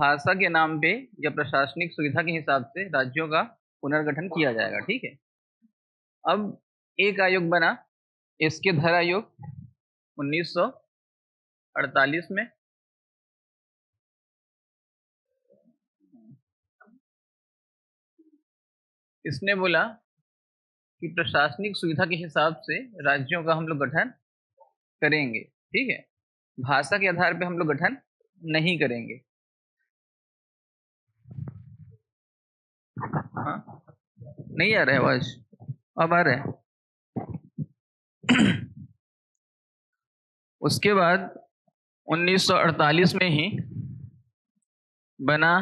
भाषा के नाम पे या प्रशासनिक सुविधा के हिसाब से राज्यों का पुनर्गठन किया जाएगा। ठीक है। अब एक आयोग बना, इसके धर आयोग 1948 में। इसने बोला कि प्रशासनिक सुविधा के हिसाब से राज्यों का हम लोग गठन करेंगे। ठीक है। भाषा के आधार पे हम लोग गठन नहीं करेंगे। हाँ, नहीं आ रहा है आवाज? अब आ रहा है? उसके बाद 1948 में ही बना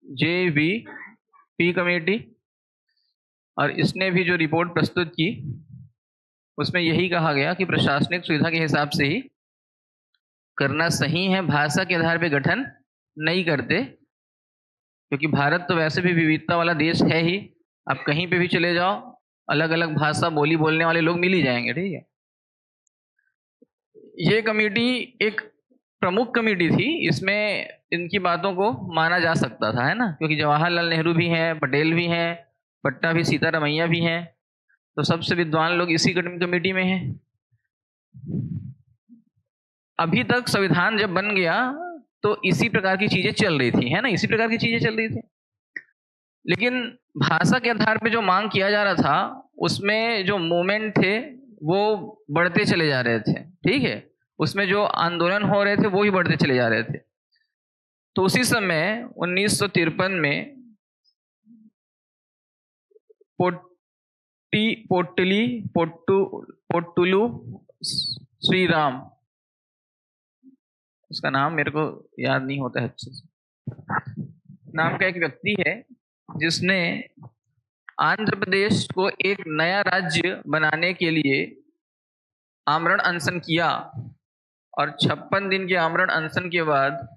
JVP कमेटी, और इसने भी जो रिपोर्ट प्रस्तुत की उसमें यही कहा गया कि प्रशासनिक सुविधा के हिसाब से ही करना सही है, भाषा के आधार पे गठन नहीं करते, क्योंकि भारत तो वैसे भी विविधता वाला देश है ही। आप कहीं पे भी चले जाओ, अलग अलग भाषा बोली बोलने वाले लोग मिल ही जाएंगे। ठीक है। ये कमेटी एक प्रमुख कमेटी थी, इसमें इनकी बातों को माना जा सकता था, है ना, क्योंकि जवाहरलाल नेहरू भी हैं, पटेल भी हैं, पट्टा भी, सीतारमैया भी हैं, तो सबसे विद्वान लोग इसी कमेटी में हैं। अभी तक संविधान जब बन गया तो इसी प्रकार की चीजें चल रही थी, है ना, इसी प्रकार की चीजें चल रही थी। लेकिन भाषा के आधार पे जो मांग किया जा रहा था, उसमें जो मूवमेंट थे वो बढ़ते चले जा रहे थे। ठीक है। उसमें जो आंदोलन हो रहे थे वो ही बढ़ते चले जा रहे थे। तो उसी समय 1953 में पोट्टुलू श्रीराम, उसका नाम मेरे को याद नहीं होता है अच्छे से, नाम का एक व्यक्ति है जिसने आंध्र प्रदेश को एक नया राज्य बनाने के लिए आमरण अनशन किया, और 56 दिन के आमरण अनशन के बाद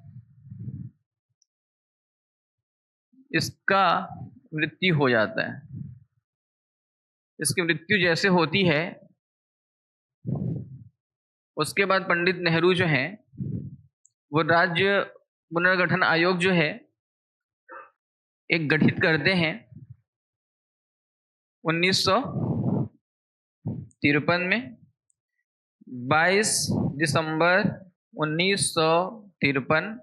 इसका मृत्यु हो जाता है। इसकी मृत्यु जैसे होती है, उसके बाद पंडित नेहरू जो हैं वो राज्य पुनर्गठन आयोग जो है एक गठित करते हैं 1953 में। 22 दिसंबर 1953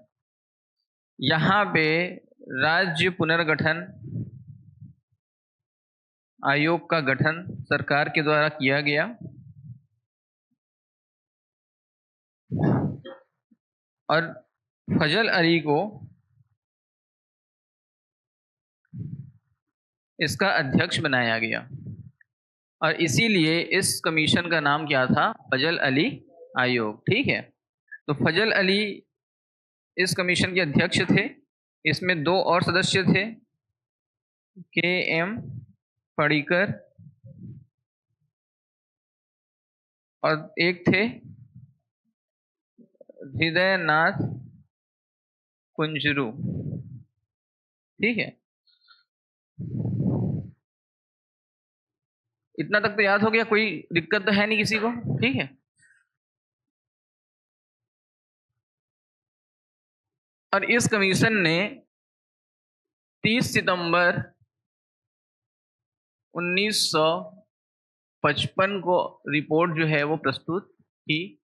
यहाँ पे राज्य पुनर्गठन आयोग का गठन सरकार के द्वारा किया गया, और फजल अली को इसका अध्यक्ष बनाया गया, और इसीलिए इस कमीशन का नाम क्या था? फजल अली आयोग। ठीक है। तो फजल अली इस कमीशन के अध्यक्ष थे। इसमें दो और सदस्य थे, KM पडिक्कर, और एक थे हृदयनाथ कुंजरू। ठीक है। इतना तक तो याद हो गया, कोई दिक्कत तो है नहीं किसी को? ठीक है। और इस कमीशन ने 30 सितंबर 1955 को रिपोर्ट जो है वो प्रस्तुत की,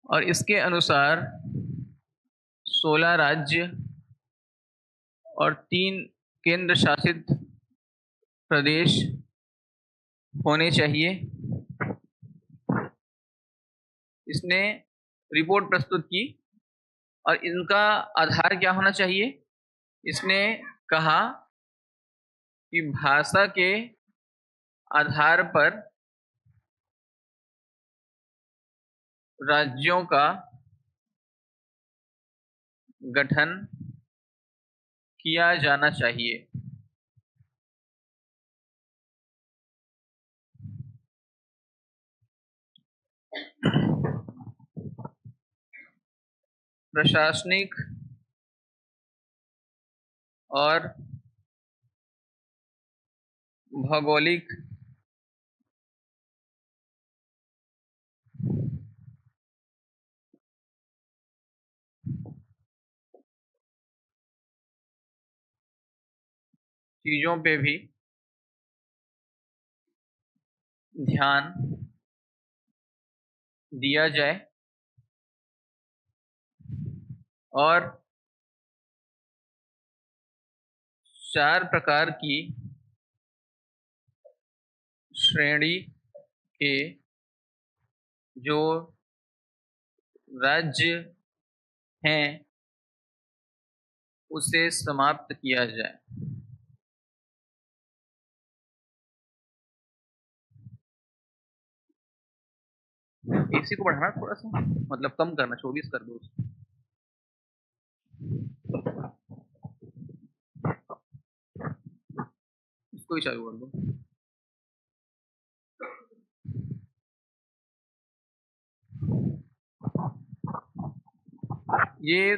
और इसके अनुसार 16 राज्य और 3 केंद्र शासित प्रदेश होने चाहिए। इसने रिपोर्ट प्रस्तुत की, और इनका आधार क्या होना चाहिए? इसने कहा कि भाषा के आधार पर राज्यों का गठन किया जाना चाहिए। प्रशासनिक और भौगोलिक चीजों पे भी ध्यान दिया जाए और 4 प्रकार की श्रेणी के जो राज्य हैं उसे समाप्त किया जाए। एसी को बढ़ाना थोड़ा सा, मतलब कम करना, 24 कर दो उसको। इसको ही चालू कर दो। ये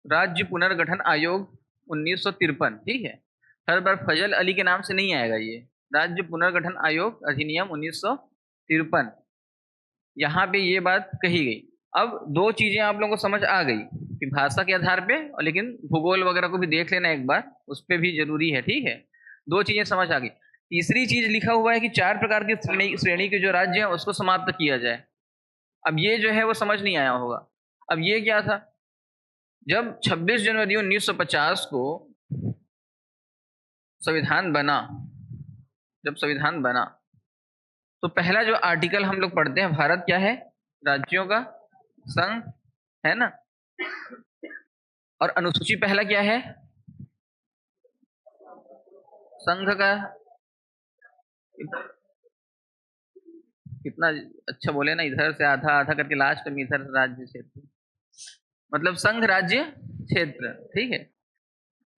राज्य पुनर्गठन आयोग 1953, ठीक है। हर बार फजल अली के नाम से नहीं आएगा। ये राज्य पुनर्गठन आयोग अधिनियम 1953, यहाँ पे ये बात कही गई। अब 2 चीजें आप लोगों को समझ आ गई कि भाषा के आधार पे, और लेकिन भूगोल वगैरह को भी देख लेना एक बार, उस पर भी जरूरी है, ठीक है। 2 चीजें समझ आ गई। तीसरी चीज लिखा हुआ है कि 4 प्रकार की श्रेणी के जो राज्य हैं उसको समाप्त किया जाए। अब ये जो है वो समझ नहीं आया होगा। अब ये क्या था, जब 26 जनवरी 1950 को संविधान बना, जब संविधान बना तो पहला जो आर्टिकल हम लोग पढ़ते हैं, भारत क्या है, राज्यों का संघ है ना। और अनुसूची पहला क्या है, संघ का। कितना अच्छा बोले ना, इधर से आधा आधा करके लास्ट में इधर राज्य क्षेत्र, मतलब संघ राज्य क्षेत्र, ठीक है।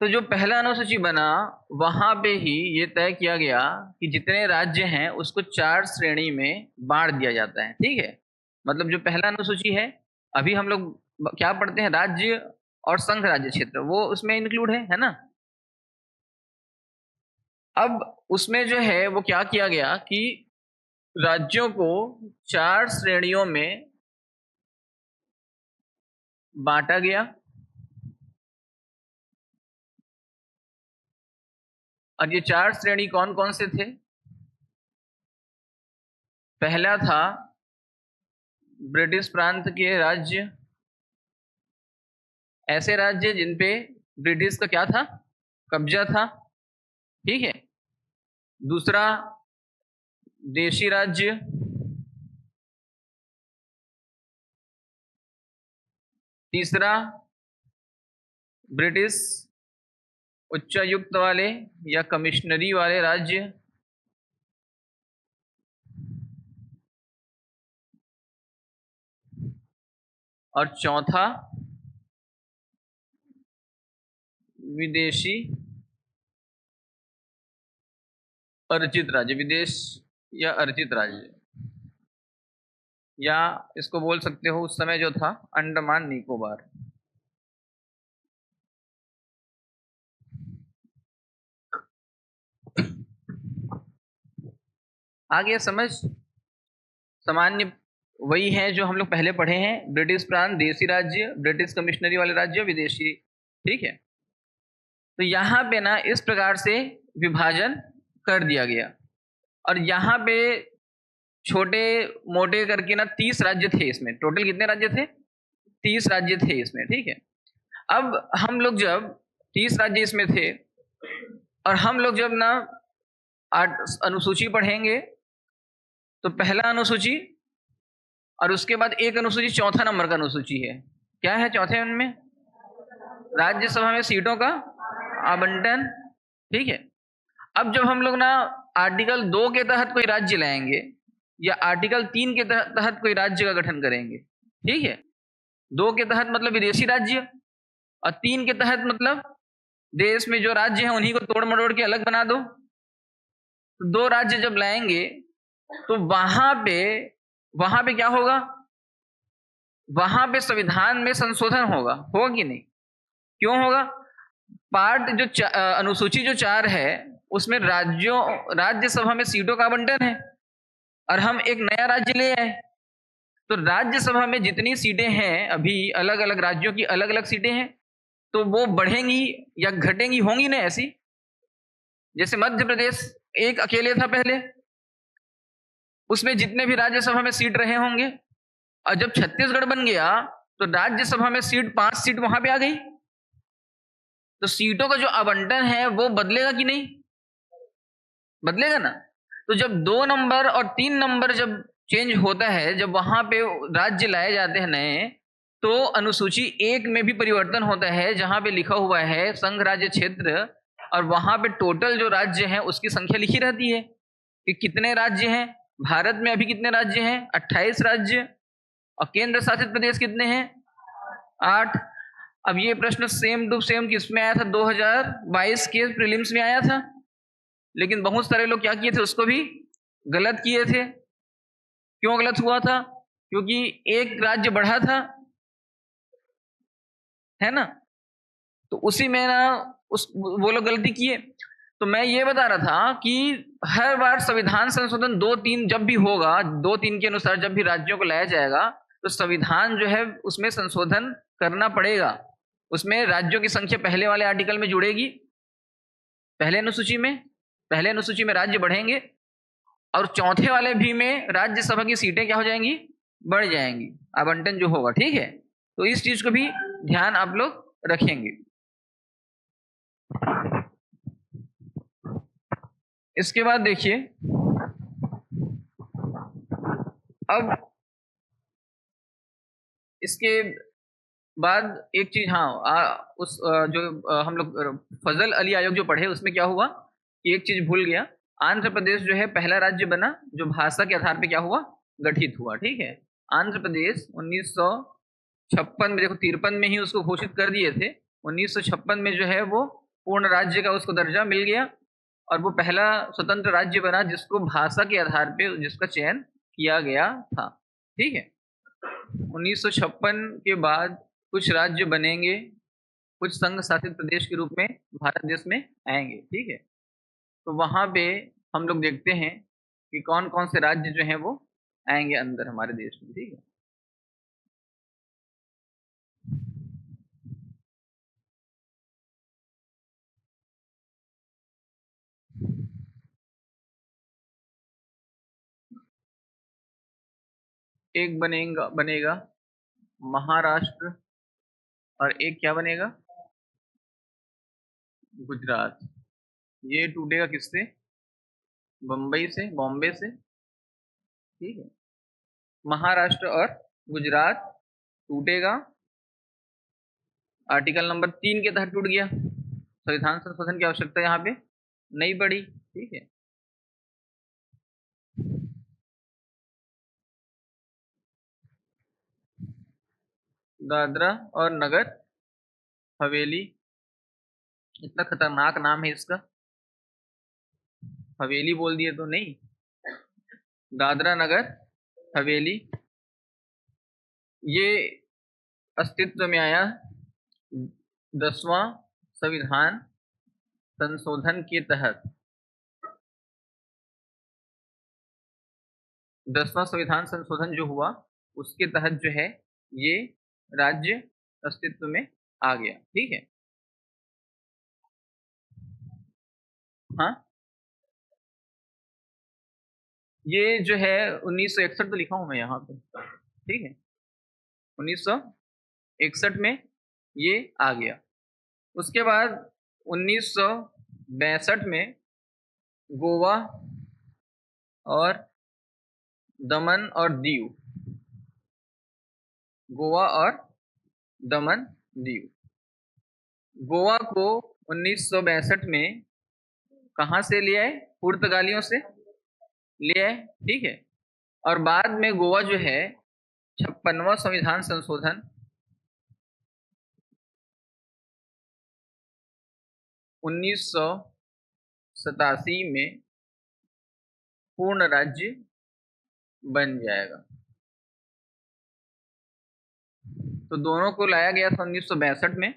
तो जो पहला अनुसूची बना वहां पे ही ये तय किया गया कि जितने राज्य हैं उसको 4 श्रेणी में बांट दिया जाता है, ठीक है। मतलब जो पहला अनुसूची है, अभी हम लोग क्या पढ़ते हैं, राज्य और संघ राज्य क्षेत्र, वो उसमें इंक्लूड है ना। अब उसमें जो है वो क्या किया गया कि राज्यों को 4 श्रेणियों में बांटा गया। और ये 4 श्रेणी कौन कौन से थे। पहला था ब्रिटिश प्रांत के राज्य, ऐसे राज्य जिनपे ब्रिटिश का क्या था, कब्जा था, ठीक है। दूसरा देशी राज्य, तीसरा ब्रिटिश उच्चायुक्त वाले या कमिश्नरी वाले राज्य, और चौथा विदेशी अर्जित राज्य, विदेश या अर्जित राज्य, या इसको बोल सकते हो उस समय जो था अंडमान निकोबार। आगे समझ, सामान्य वही है जो हम लोग पहले पढ़े हैं, ब्रिटिश प्रांत, देशी राज्य, ब्रिटिश कमिश्नरी वाले राज्य, विदेशी, ठीक है। तो यहाँ पे ना इस प्रकार से विभाजन कर दिया गया। और यहाँ पे छोटे मोटे करके ना 30 राज्य थे इसमें। टोटल कितने राज्य थे, 30 राज्य थे इसमें, ठीक है। अब हम लोग जब 30 राज्य इसमें थे, और हम लोग जब ना अनुसूची पढ़ेंगे तो पहला अनुसूची और उसके बाद एक अनुसूची, चौथा नंबर का अनुसूची है। क्या है चौथे उनमें, राज्यसभा में सीटों का आवंटन, ठीक है। अब जब हम लोग ना आर्टिकल 2 के तहत कोई राज्य लाएंगे या आर्टिकल 3 के तहत कोई राज्य का गठन करेंगे, ठीक है। 2 के तहत मतलब विदेशी राज्य, और 3 के तहत मतलब देश में जो राज्य हैं उन्हीं को तोड़ मरोड़ के अलग बना दो। तो 2 राज्य जब लाएंगे तो वहां पे क्या होगा, वहां पे संविधान में संशोधन होगा कि नहीं, क्यों होगा। पार्ट जो अनुसूची जो 4 है उसमें राज्यसभा में सीटों का आवंटन है, और हम एक नया राज्य ले आए। तो राज्यसभा में जितनी सीटें हैं, अभी अलग अलग राज्यों की अलग अलग सीटें हैं, तो वो बढ़ेंगी या घटेंगी, होंगी ना ऐसी। जैसे मध्य प्रदेश एक अकेले था पहले, उसमें जितने भी राज्यसभा में सीट रहे होंगे, और जब छत्तीसगढ़ बन गया तो राज्यसभा में सीट 5 सीट वहां पे आ गई। तो सीटों का जो आवंटन है वो बदलेगा कि नहीं? बदलेगा ना। तो जब 2 नंबर और 3 नंबर जब चेंज होता है, जब वहां पे राज्य लाए जाते हैं नए, तो अनुसूची 1 में भी परिवर्तन होता है, जहां पे लिखा हुआ है संघ राज्य क्षेत्र, और वहां पे टोटल जो राज्य हैं उसकी संख्या लिखी रहती है कि कितने राज्य हैं। भारत में अभी कितने राज्य हैं? 28 राज्य। और केंद्र शासित प्रदेश कितने हैं? 8। अब ये प्रश्न सेम टू सेम किसमें आया था? 2022 के प्रीलिम्स में आया था। लेकिन बहुत सारे लोग क्या किए थे, उसको भी गलत किए थे। क्यों गलत हुआ था? क्योंकि एक राज्य बढ़ा था, है ना। तो उसी में ना वो लोग गलती किए। तो मैं ये बता रहा था कि हर बार संविधान संशोधन 2-3 जब भी होगा, 2-3 के अनुसार जब भी राज्यों को लाया जाएगा, तो संविधान जो है उसमें संशोधन करना पड़ेगा। उसमें राज्यों की संख्या पहले वाले आर्टिकल में जुड़ेगी, पहले अनुसूची में राज्य बढ़ेंगे, और चौथे वाले भी में राज्यसभा की सीटें क्या हो जाएंगी? बढ़ जाएंगी, आवंटन जो होगा। ठीक है, तो इस चीज को भी ध्यान आप लोग रखेंगे। इसके बाद देखिए, अब इसके बाद एक चीज, हाँ, हम लोग फजल अली आयोग जो पढ़े, उसमें क्या हुआ कि एक चीज भूल गया। आंध्र प्रदेश जो है पहला राज्य बना जो भाषा के आधार पे क्या हुआ? गठित हुआ। ठीक है, आंध्र प्रदेश 1956 में, देखो 53 में ही उसको घोषित कर दिए थे, 1956 में जो है वो पूर्ण राज्य का उसको दर्जा मिल गया, और वो पहला स्वतंत्र राज्य बना जिसको भाषा के आधार पे जिसका चयन किया गया था। ठीक है, 1956 के बाद कुछ राज्य बनेंगे, कुछ संघ शासित प्रदेश के रूप में भारत देश में आएंगे। ठीक है, तो वहां पे हम लोग देखते हैं कि कौन कौन से राज्य जो हैं वो आएंगे अंदर हमारे देश में। ठीक है, एक बनेगा महाराष्ट्र, और एक क्या बनेगा? गुजरात। ये टूटेगा किससे? बॉम्बे से। ठीक है, महाराष्ट्र और गुजरात टूटेगा, आर्टिकल नंबर 3 के तहत टूट गया। संविधान संशोधन की आवश्यकता यहाँ पे नहीं पड़ी। ठीक है, दादरा और नगर हवेली, इतना खतरनाक नाम है इसका, हवेली बोल दिए तो नहीं, दादरा नगर हवेली, ये अस्तित्व में आया 10वां संविधान संशोधन के तहत। 10वां संविधान संशोधन जो हुआ उसके तहत जो है ये राज्य अस्तित्व में आ गया। ठीक है, हाँ, ये जो है 1961 तो लिखा हूं मैं यहाँ पे। ठीक है, 1961 में ये आ गया। उसके बाद 1962 में गोवा और दमन और दीव, गोवा और दमन दीव, गोवा को 1962 में कहाँ से ले आए? पुर्तगालियों से ले आए। ठीक है, और बाद में गोवा जो है 56वां संविधान संशोधन 1987 में पूर्ण राज्य बन जाएगा। तो दोनों को लाया गया था 1962 में,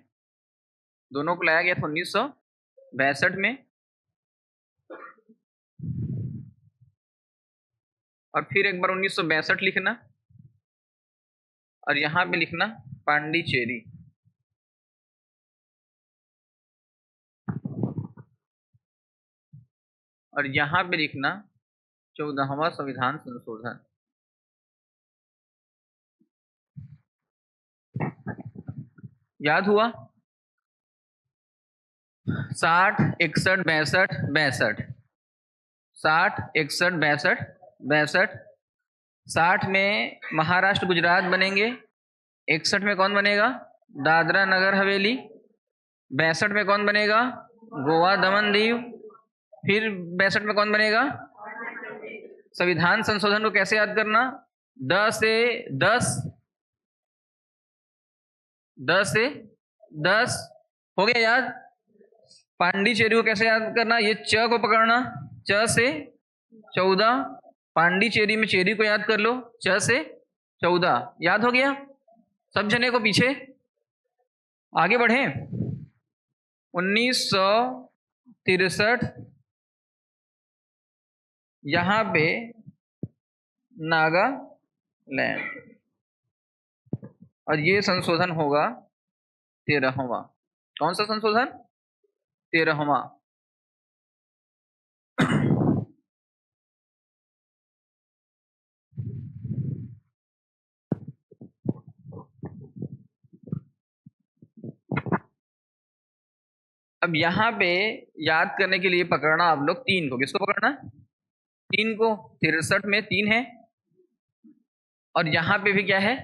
दोनों को लाया गया था 1962 में, और फिर एक बार 1962 लिखना, और यहाँ पे लिखना पांडिचेरी। और यहाँ पे लिखना 14वां संविधान संशोधन। याद हुआ? 60, 61, 62, 62, 60, 61, 62, 62। 60 में महाराष्ट्र गुजरात बनेंगे, 61 में कौन बनेगा? दादरा नगर हवेली, 62 में कौन बनेगा? गोवा दमन दीव, फिर 62 में कौन बनेगा? संविधान संशोधन को कैसे याद करना? 10 से 10, 10 से 10 हो गया याद। पांडिचेरी को कैसे याद करना? ये च को पकड़ना, च से 14, पांडिचेरी में चेरी को याद कर लो, च से 14। याद हो गया सब जने को? पीछे आगे बढ़े। 1963 यहां पे नागालैंड, और ये संशोधन होगा 13वां। कौन सा संशोधन? 13वां। अब यहाँ पे याद करने के लिए पकड़ना आप लोग 3 को। किसको पकड़ना? 3 को। 63 में 3 है, और यहाँ पे भी क्या है?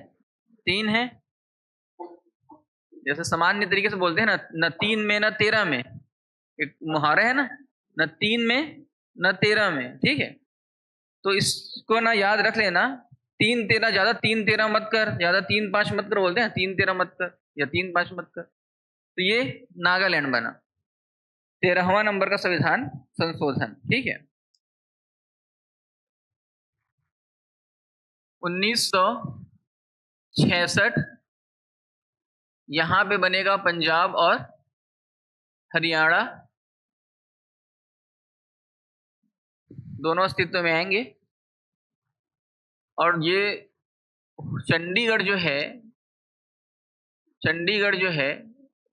3 है। जैसे सामान्य तरीके से बोलते हैं ना, न 3 में न 13 में, एक मुहावरा है ना, न 3 में न 13 में। ठीक है, तो इसको ना याद रख लेना। 3 13, ज्यादा 3 13 मत कर, ज्यादा 3 5 मत कर, बोलते हैं 3 13 मत कर या 3 5 मत कर। तो ये नागालैंड बना 13वां नंबर का संविधान संशोधन। ठीक है। 1966 यहां पे बनेगा पंजाब और हरियाणा, दोनों अस्तित्व में आएंगे। और ये चंडीगढ़ जो है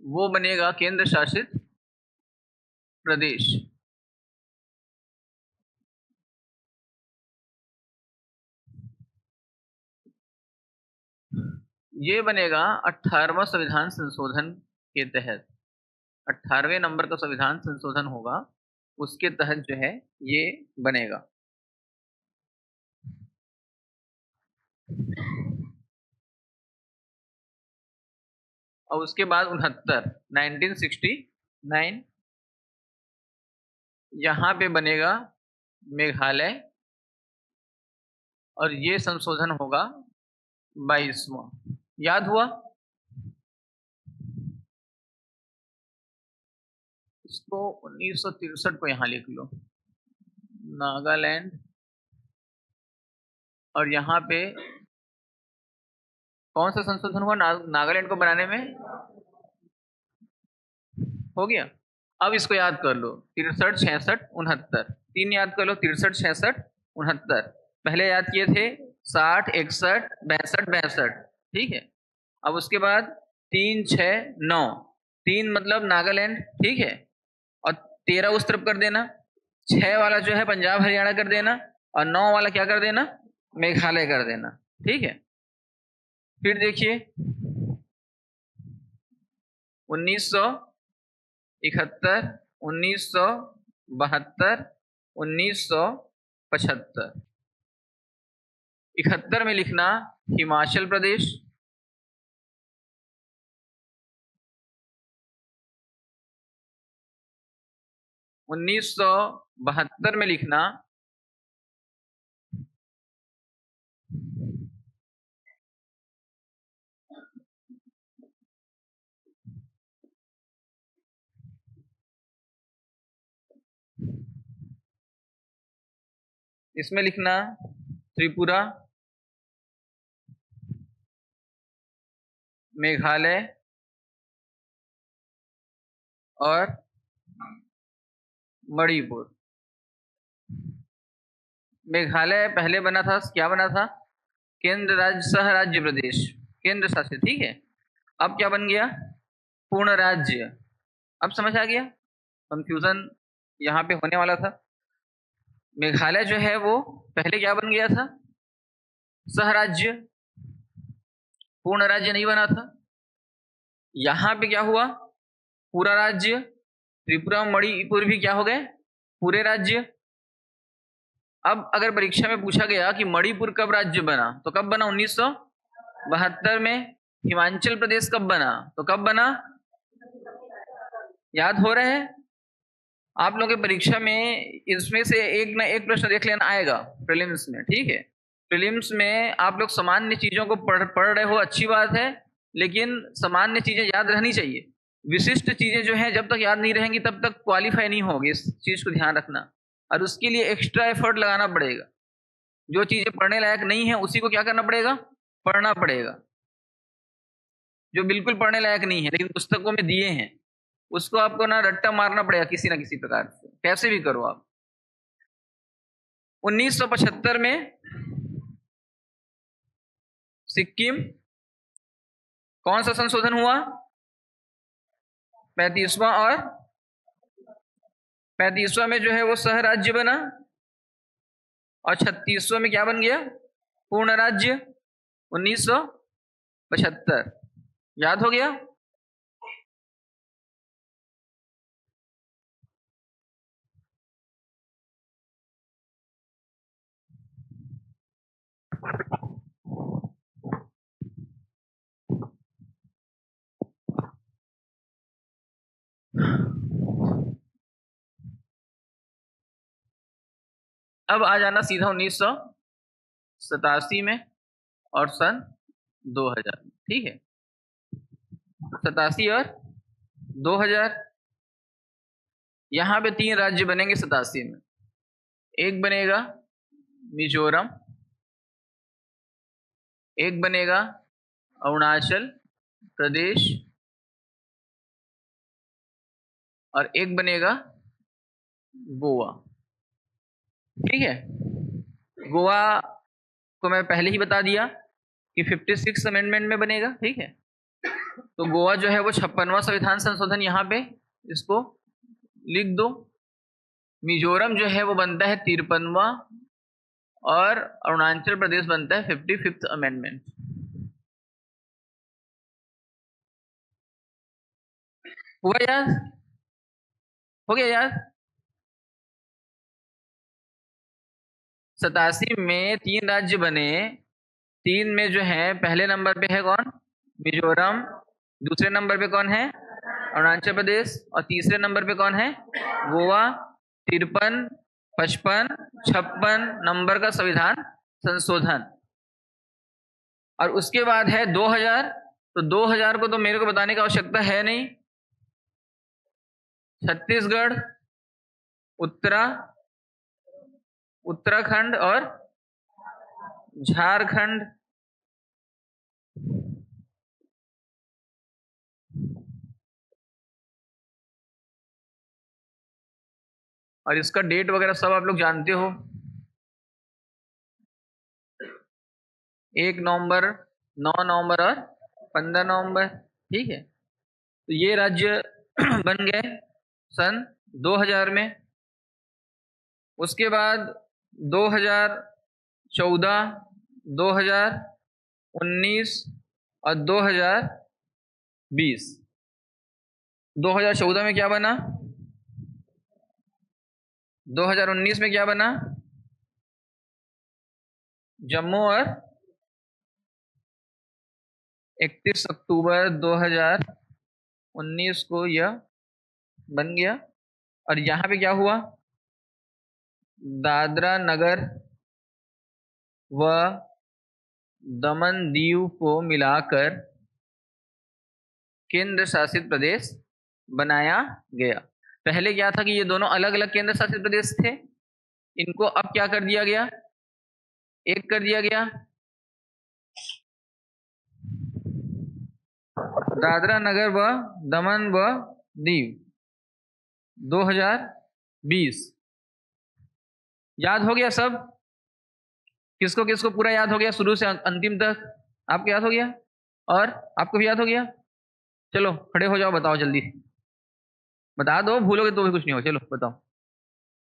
वो बनेगा केंद्र शासित प्रदेश। ये बनेगा 18वां संविधान संशोधन के तहत। 18वें नंबर का संविधान संशोधन होगा, उसके तहत जो है ये बनेगा। और उसके बाद 1969 यहां पे बनेगा मेघालय, और ये संशोधन होगा 22वां। याद हुआ? इसको 1963 को यहां लिख लो, नागालैंड, और यहाँ पे कौन सा संशोधन हुआ नागालैंड को बनाने में? हो गया। अब इसको याद कर लो, 63 66 69, 3 याद कर लो, 63 66 69। पहले याद किए थे 60 61 62 62। ठीक है। अब उसके बाद 3 6 9, 3 मतलब नागालैंड, ठीक है, और 13 उस तरफ कर देना, 6 वाला जो है पंजाब हरियाणा कर देना, और 9 वाला क्या कर देना? मेघालय कर देना। ठीक है। फिर देखिए 1971, 1972, 1975। 71 में लिखना हिमाचल प्रदेश, 1972 में लिखना इसमें लिखना त्रिपुरा, मेघालय और मणिपुर। मेघालय पहले बना था, क्या बना था? केंद्र राज्य सह राज्य प्रदेश, केंद्र शासित। ठीक है। अब क्या बन गया? पूर्ण राज्य। अब समझ आ गया? कंफ्यूजन यहाँ पे होने वाला था। मेघालय जो है वो पहले क्या बन गया था? सहराज्य, पूर्ण राज्य नहीं बना था। यहां पे क्या हुआ? पूरा राज्य। त्रिपुरा मणिपुर भी क्या हो गए? पूरे राज्य। अब अगर परीक्षा में पूछा गया कि मणिपुर कब राज्य बना, तो कब बना? 1972 में। हिमाचल प्रदेश कब बना, तो कब बना? याद हो रहा है? आप लोगों की परीक्षा में इसमें से एक ना एक प्रश्न देख लेना आएगा प्रीलिम्स में, ठीक है? प्रीलिम्स में आप लोग सामान्य चीजों को पढ़ रहे हो, अच्छी बात है, लेकिन सामान्य चीजें याद रहनी चाहिए। विशिष्ट चीजें जो हैं जब तक याद नहीं रहेंगी तब तक क्वालिफाई नहीं होगी, इस चीज को ध्यान रखना। और उसके लिए एक्स्ट्रा एफर्ट लगाना पड़ेगा। जो चीजें पढ़ने लायक नहीं है उसी को क्या करना पड़ेगा? पढ़ना पड़ेगा। जो बिल्कुल पढ़ने लायक नहीं है लेकिन पुस्तकों में दिए हैं, उसको आपको ना रट्टा मारना पड़ेगा किसी ना किसी प्रकार से, कैसे भी करो आप। 1975 में सिक्किम कौन सा संशोधन हुआ? 35वां। और 35वां में जो है वो सह राज्य बना, और 36वां में क्या बन गया? पूर्ण राज्य। 1975। याद हो गया? अब आ जाना सीधा 1987 में और सन 2000 में, ठीक है? 87 और 2000। यहां पे 3 राज्य बनेंगे 87 में। एक बनेगा मिजोरम, एक बनेगा अरुणाचल प्रदेश, और एक बनेगा गोवा, ठीक है? गोवा को मैं पहले ही बता दिया कि 56 अमेंडमेंट में बनेगा, ठीक है? तो गोवा जो है वो 56वां संविधान संशोधन यहाँ पे इसको लिख दो। मिजोरम जो है वो बनता है 53वां, और अरुणाचल प्रदेश बनता है 55th अमेंडमेंट। हुआ याद? हो गया याद? 87 में 3 राज्य बने। 3 में जो है पहले नंबर पे है कौन? मिजोरम। दूसरे नंबर पे कौन है? अरुणाचल प्रदेश। और तीसरे नंबर पे कौन है? गोवा। 53, 55, 56 नंबर का संविधान संशोधन। और उसके बाद है 2000। तो 2000 को तो मेरे को बताने की आवश्यकता है नहीं। छत्तीसगढ़, उत्तराखंड और झारखंड। और इसका डेट वगैरह सब आप लोग जानते हो। 1 नवंबर, 9 नवंबर और 15 नवंबर, ठीक है? तो ये राज्य बन गए सन 2000 में। उसके बाद 2014, 2019 और 2020। 2014 में क्या बना? 2019 में क्या बना? जम्मू। और 31 अक्टूबर 2019 को यह बन गया। और यहाँ पे क्या हुआ? दादरा नगर व दमन दीव को मिलाकर केंद्र शासित प्रदेश बनाया गया। पहले क्या था कि ये दोनों अलग अलग केंद्र शासित प्रदेश थे। इनको अब क्या कर दिया गया? एक कर दिया गया। दादरा नगर व दमन व दीव 2020। याद हो गया सब? किसको किसको पूरा याद हो गया शुरू से अंतिम तक? आपको याद हो गया? और आपको भी याद हो गया? चलो खड़े हो जाओ, बताओ जल्दी। बता दो, भूलोगे तो भी कुछ नहीं हो। चलो बताओ,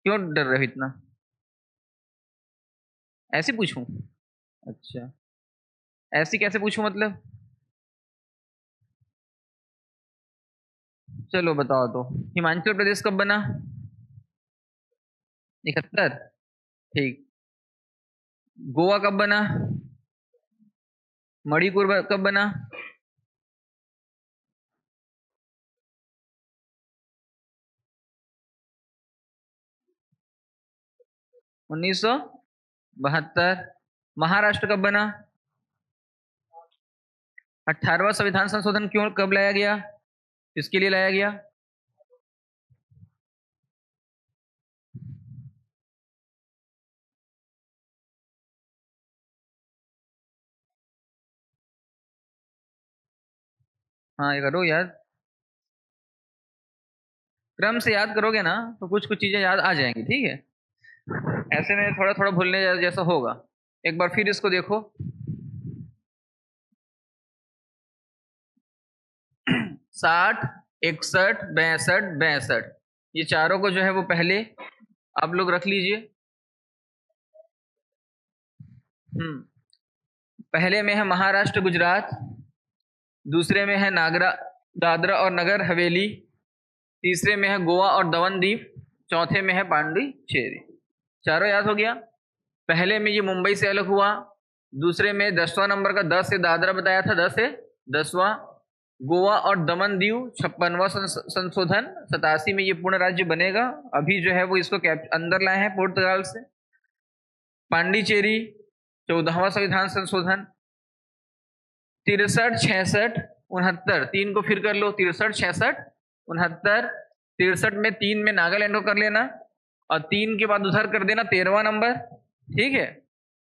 क्यों डर रहे हो इतना? ऐसे पूछूं? अच्छा, ऐसी कैसे पूछूं मतलब? चलो बताओ तो। हिमाचल प्रदेश कब बना? 71। ठीक। गोवा कब बना? मणिपुर कब बना? 1972। महाराष्ट्र कब बना? 18वां संविधान संशोधन क्यों कब लाया गया? किसके लिए लाया गया? हाँ, ये करो याद। क्रम से याद करोगे ना तो कुछ कुछ चीजें याद आ जाएंगी, ठीक है। ऐसे में थोड़ा थोड़ा भूलने जैसा होगा। एक बार फिर इसको देखो। 60, 61, 62, 62, ये चारों को जो है वो पहले आप लोग रख लीजिए। पहले में है महाराष्ट्र गुजरात, दूसरे में है नागरा दादरा और नगर हवेली, तीसरे में है गोवा और दमन दीव, चौथे में है पांडिचेरी। चारों याद हो गया। पहले में ये मुंबई से अलग हुआ, दूसरे में 10वां नंबर का 10 से दादरा बताया था, 10 से 10वां। गोवा और दमन दीव 56वां संशोधन, 87 में ये पूर्ण राज्य बनेगा। अभी जो है वो इसको अंदर लाए हैं पुर्तगाल से। पांडिचेरी 14वां संविधान संशोधन। 63, 66, 69, तीन को फिर कर लो। 63, 66, 69। 63 में 3 में नागालैंड को कर लेना और 3 के बाद उधर कर देना 13वां नंबर, ठीक है।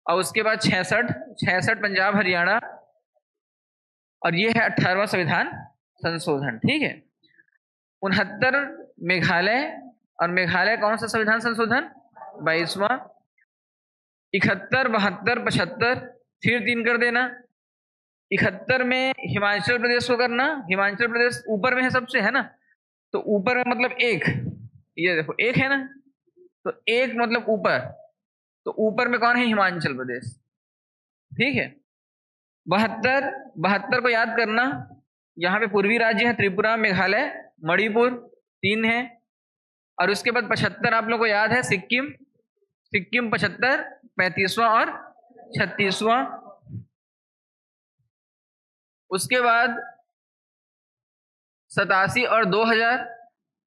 और उसके बाद 66, 66 पंजाब हरियाणा, और ये है 18वां संविधान संशोधन, ठीक है। 69 मेघालय, और मेघालय कौन सा संविधान संशोधन? 22वां। 71, 72, 75, फिर 3 कर देना। 71 में हिमाचल प्रदेश को करना। हिमाचल प्रदेश ऊपर में है सबसे, है ना, तो ऊपर में मतलब एक, ये देखो एक है ना, तो एक मतलब ऊपर, तो ऊपर में कौन है? हिमाचल प्रदेश, ठीक है। 72, 72 को याद करना। यहाँ पे पूर्वी राज्य है त्रिपुरा, मेघालय, मणिपुर, 3 है। और उसके बाद 75 आप लोगों को याद है, सिक्किम। सिक्किम 75, 35वां और 36वां। उसके बाद 87 और 2000।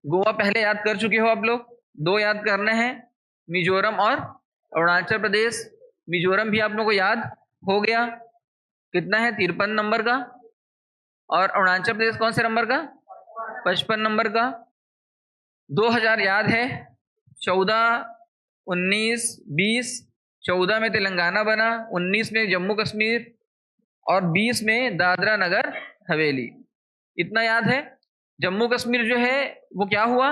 गोवा पहले याद कर चुके हो आप लोग, 2 याद करने हैं, मिजोरम और अरुणाचल प्रदेश। मिजोरम भी आप लोगों को याद हो गया, कितना है? 53 नंबर का। और अरुणाचल प्रदेश कौन से नंबर का? 55 नंबर का। 2000 याद है, 14, 19, 20। 14 में तेलंगाना बना, 19 में जम्मू कश्मीर, और 20 में दादरा नगर हवेली। इतना याद है। जम्मू कश्मीर जो है वो क्या हुआ?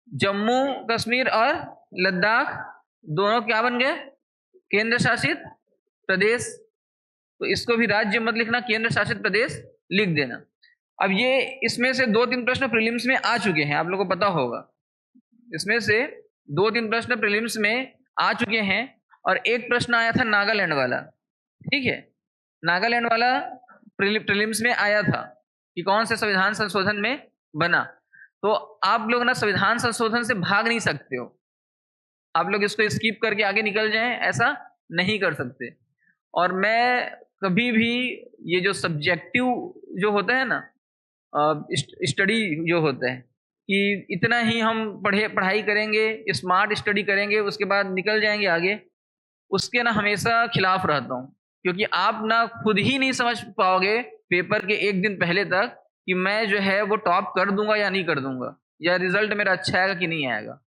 जम्मू कश्मीर और लद्दाख दोनों क्या बन गए? केंद्र शासित प्रदेश। तो इसको भी राज्य मत लिखना, केंद्र शासित प्रदेश लिख देना। अब ये इसमें से 2-3 प्रश्न प्रीलिम्स में आ चुके हैं, आप लोगों को पता होगा। इसमें से 2-3 प्रश्न प्रीलिम्स में आ चुके हैं, और एक प्रश्न आया था नागालैंड वाला, ठीक है। नागालैंड वाला प्रीलिम्स में आया था कि कौन से संविधान संशोधन में बना। तो आप लोग ना संविधान संशोधन से भाग नहीं सकते हो, आप लोग इसको स्किप करके आगे निकल जाएं, ऐसा नहीं कर सकते। और मैं कभी भी ये जो सब्जेक्टिव जो होता है ना, स्टडी जो होता है कि इतना ही हम पढ़ाई करेंगे, स्मार्ट स्टडी करेंगे, उसके बाद निकल जाएंगे आगे, उसके ना हमेशा खिलाफ रहता हूँ। क्योंकि आप ना खुद ही नहीं समझ पाओगे पेपर के एक दिन पहले तक कि मैं जो है वो टॉप कर दूंगा या नहीं कर दूंगा, या रिजल्ट मेरा अच्छा आएगा कि नहीं आएगा।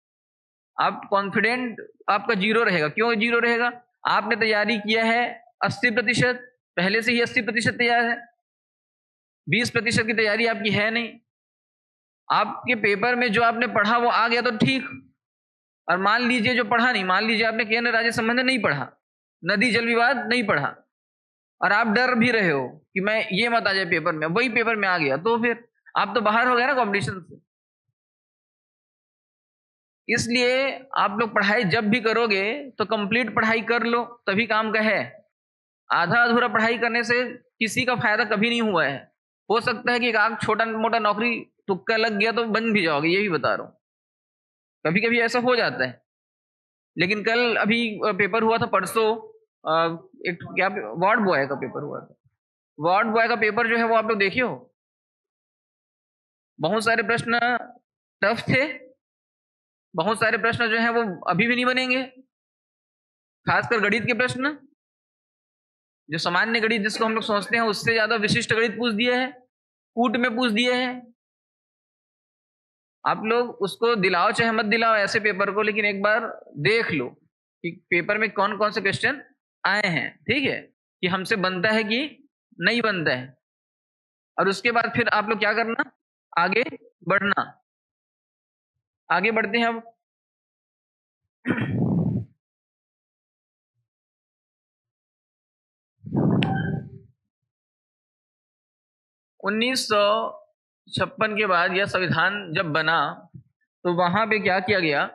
आप कॉन्फिडेंट आपका जीरो रहेगा। क्यों जीरो रहेगा? आपने तैयारी किया है 80%, पहले से ही 80% तैयार है, 20% की तैयारी आपकी है नहीं। आपके पेपर में जो आपने पढ़ा वो आ गया तो ठीक, और मान लीजिए जो पढ़ा नहीं, मान लीजिए आपने केंद्र राज्य संबंध नहीं पढ़ा, नदी जल विवाद नहीं पढ़ा, और आप डर भी रहे हो कि मैं ये मत आ जाए पेपर में, वही पेपर में आ गया, तो फिर आप तो बाहर हो गए ना कंपटीशन से। इसलिए आप लोग पढ़ाई जब भी करोगे तो कंप्लीट पढ़ाई कर लो, तभी काम का है। आधा अधूरा पढ़ाई करने से किसी का फायदा कभी नहीं हुआ है। हो सकता है कि एक आध छोटा मोटा नौकरी तुक्का लग गया तो बन भी जाओगे, ये भी बता रहा हूँ। कभी कभी ऐसा हो जाता है। लेकिन कल अभी पेपर हुआ था परसों, एक क्या वार्ड बॉय का पेपर हुआ था। वार्ड बॉय का पेपर जो है वो आप लोग देखिए हो, बहुत सारे प्रश्न टफ थे, बहुत सारे प्रश्न जो है वो अभी भी नहीं बनेंगे। खासकर गणित के प्रश्न, जो सामान्य गणित जिसको हम लोग सोचते हैं उससे ज्यादा विशिष्ट गणित पूछ दिया है, कूट में पूछ दिए हैं। आप लोग उसको दिलाओ चाहे मत दिलाओ ऐसे पेपर को, लेकिन एक बार देख लो कि पेपर में कौन कौन से क्वेश्चन आए हैं, ठीक है, कि हमसे बनता है कि नहीं बनता है। और उसके बाद फिर आप लोग क्या करना, आगे बढ़ना। आगे बढ़ते हैं अब। 1956 के बाद यह संविधान जब बना तो वहां पे क्या किया गया,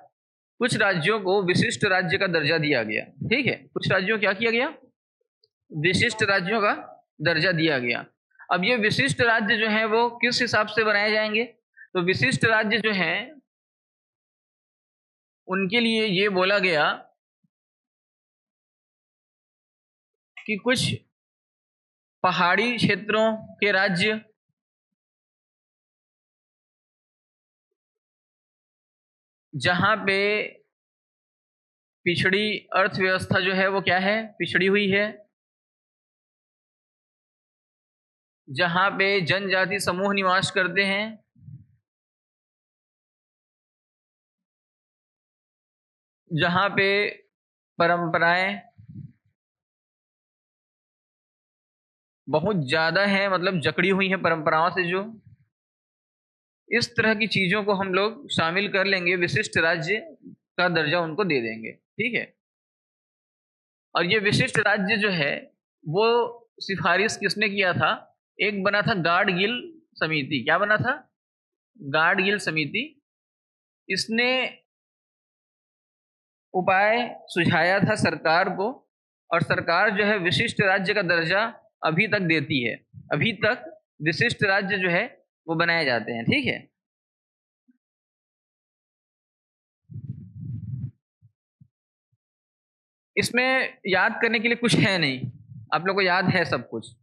कुछ राज्यों को विशिष्ट राज्य का दर्जा दिया गया। ठीक है, कुछ राज्यों को क्या किया गया, विशिष्ट राज्यों का दर्जा दिया गया। अब ये विशिष्ट राज्य जो है वो किस हिसाब से बनाए जाएंगे, तो विशिष्ट राज्य जो हैं उनके लिए ये बोला गया कि कुछ पहाड़ी क्षेत्रों के राज्य, जहां पे पिछड़ी अर्थव्यवस्था जो है वो क्या है, पिछड़ी हुई है, जहां पे जनजाति समूह निवास करते हैं, जहां पे परंपराएं बहुत ज्यादा है, मतलब जकड़ी हुई है परंपराओं से, जो इस तरह की चीजों को हम लोग शामिल कर लेंगे, विशिष्ट राज्य का दर्जा उनको दे देंगे। ठीक है, और ये विशिष्ट राज्य जो है वो सिफारिश किसने किया था, एक बना था गाडगिल समिति। क्या बना था, गाडगिल समिति। इसने उपाय सुझाया था सरकार को, और सरकार जो है विशिष्ट राज्य का दर्जा अभी तक देती है। अभी तक विशिष्ट राज्य जो है वो बनाए जाते हैं। ठीक है, इसमें याद करने के लिए कुछ है नहीं, आप लोग को याद है सब कुछ,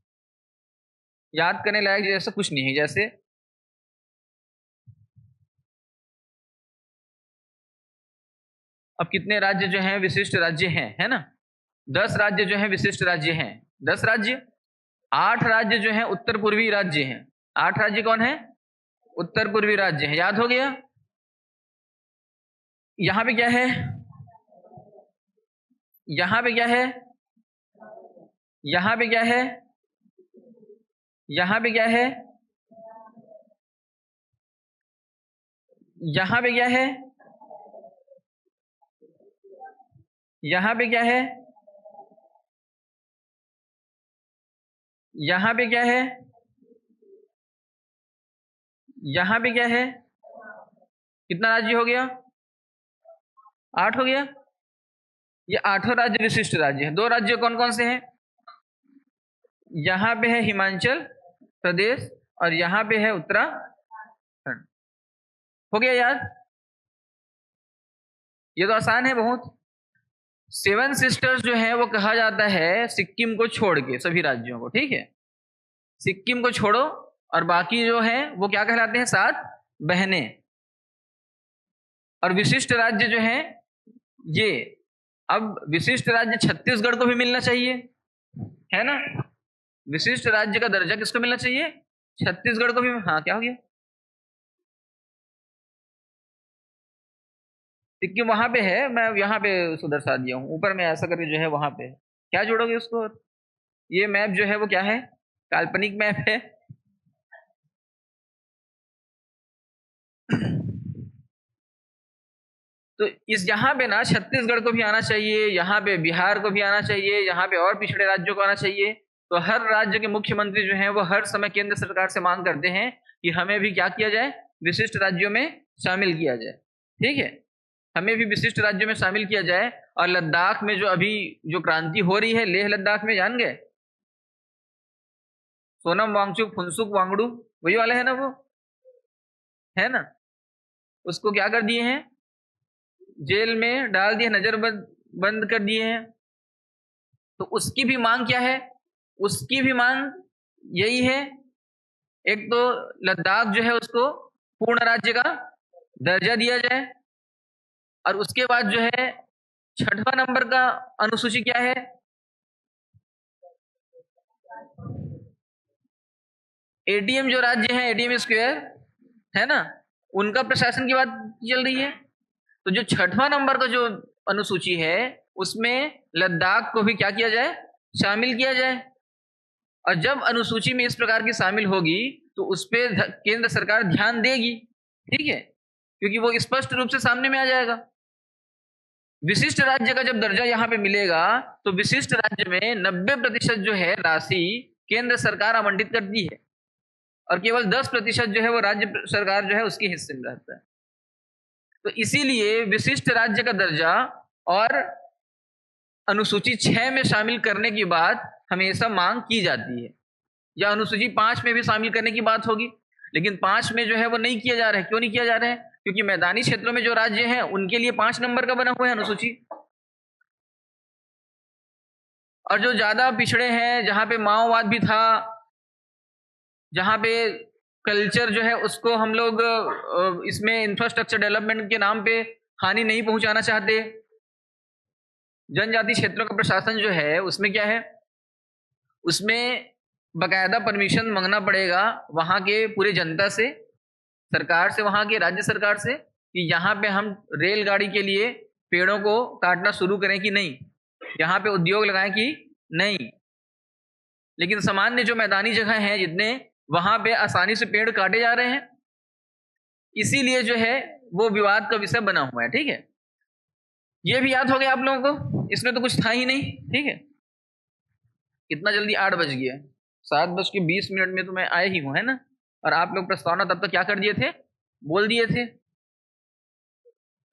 याद करने लायक जैसा कुछ नहीं है। जैसे अब कितने राज्य जो हैं विशिष्ट राज्य हैं, है ना, 10 राज्य जो हैं विशिष्ट राज्य हैं। 10 राज्य, 8 राज्य जो हैं उत्तर पूर्वी राज्य हैं। 8 राज्य कौन है, उत्तर पूर्वी राज्य है। याद हो गया। यहां पे क्या है, यहां पे क्या है, यहां पे क्या है, यहां पे क्या है, यहां पे क्या है, यहां पे क्या है, यहां पे क्या है, यहां पे क्या है। कितना राज्य हो गया, 8 हो गया। ये 8 राज्य विशिष्ट राज्य हैं। 2 राज्य कौन कौन से हैं, यहां पे है हिमाचल प्रदेश और यहां पे है उत्तराखंड। हो गया याद, ये तो आसान है बहुत। 7 सिस्टर्स जो है वो कहा जाता है सिक्किम को छोड़ के सभी राज्यों को। ठीक है, सिक्किम को छोड़ो और बाकी जो है वो क्या कहलाते हैं, 7 बहनें। और विशिष्ट राज्य जो है ये, अब विशिष्ट राज्य छत्तीसगढ़ को भी मिलना चाहिए, है ना। विशिष्ट राज्य का दर्जा किसको मिलना चाहिए, छत्तीसगढ़ को भी। हाँ, क्या हो गया, सिक्किम वहां पे है, मैं यहाँ पे उसको दर्शा दिया हूँ ऊपर में, ऐसा करके जो है वहां पे। क्या जोड़ोगे उसको, ये मैप जो है वो क्या है, काल्पनिक मैप है। तो इस यहाँ पे ना छत्तीसगढ़ को भी आना चाहिए, यहाँ पे बिहार को भी आना चाहिए, यहाँ पे और पिछड़े राज्यों को आना चाहिए। तो हर राज्य के मुख्यमंत्री जो हैं वो हर समय केंद्र सरकार से मांग करते हैं कि हमें भी क्या किया जाए, विशिष्ट राज्यों में शामिल किया जाए। ठीक है, हमें भी विशिष्ट राज्यों में शामिल किया जाए। और लद्दाख में जो अभी जो क्रांति हो रही है, लेह लद्दाख में, जान गए, सोनम वांगचुक फुनसुक वांगडू, वही वाला है ना वो, है ना, उसको क्या कर दिए हैं, जेल में डाल दिए, नजर बंद कर दिए हैं। तो उसकी भी मांग क्या है, उसकी भी मांग यही है, एक तो लद्दाख जो है उसको पूर्ण राज्य का दर्जा दिया जाए, और उसके बाद जो है 6वां नंबर का अनुसूची क्या है, एटीएम जो राज्य है, एटीएम स्क्वायर, है ना, उनका प्रशासन की बात चल रही है। तो जो 6वां नंबर का जो अनुसूची है उसमें लद्दाख को भी क्या किया जाए, शामिल किया जाए। और जब अनुसूची में इस प्रकार की शामिल होगी तो उस पर केंद्र सरकार ध्यान देगी, ठीक है, क्योंकि वो स्पष्ट रूप से सामने में आ जाएगा। विशिष्ट राज्य का जब दर्जा यहाँ पे मिलेगा तो विशिष्ट राज्य में 90% जो है राशि केंद्र सरकार आवंटित करती है, और केवल 10% जो है वो राज्य सरकार जो है उसके हिस्से में रहता है। तो इसीलिए विशिष्ट राज्य का दर्जा और अनुसूची 6 में शामिल करने की बात हमेशा मांग की जाती है, या अनुसूची 5 में भी शामिल करने की बात होगी, लेकिन 5 में जो है वो नहीं किया जा रहा है। क्यों नहीं किया जा रहा है? क्योंकि मैदानी क्षेत्रों में जो राज्य हैं उनके लिए 5 नंबर का बना हुआ है अनुसूची, और जो ज्यादा पिछड़े हैं, जहां पे माओवाद भी था, जहां पे कल्चर जो है उसको हम लोग इसमें इंफ्रास्ट्रक्चर डेवलपमेंट के नाम पे हानि नहीं पहुंचाना चाहते, जनजाति क्षेत्रों का प्रशासन जो है उसमें क्या है, उसमें बकायदा परमिशन मांगना पड़ेगा वहां के पूरे जनता से, सरकार से, वहां के राज्य सरकार से, कि यहाँ पे हम रेलगाड़ी के लिए पेड़ों को काटना शुरू करें कि नहीं, यहाँ पे उद्योग लगाएं कि नहीं। लेकिन सामान्य जो मैदानी जगह हैं जितने, वहां पे आसानी से पेड़ काटे जा रहे हैं, इसीलिए जो है वो विवाद का विषय बना हुआ है। ठीक है, ये भी याद हो गया आप लोगों को, इसमें तो कुछ था ही नहीं। ठीक है, कितना जल्दी 8 बज गया, 7:20 में तो मैं आए ही हूं, है ना, और आप लोग प्रस्तावना तब तक क्या कर दिए थे, बोल दिए थे।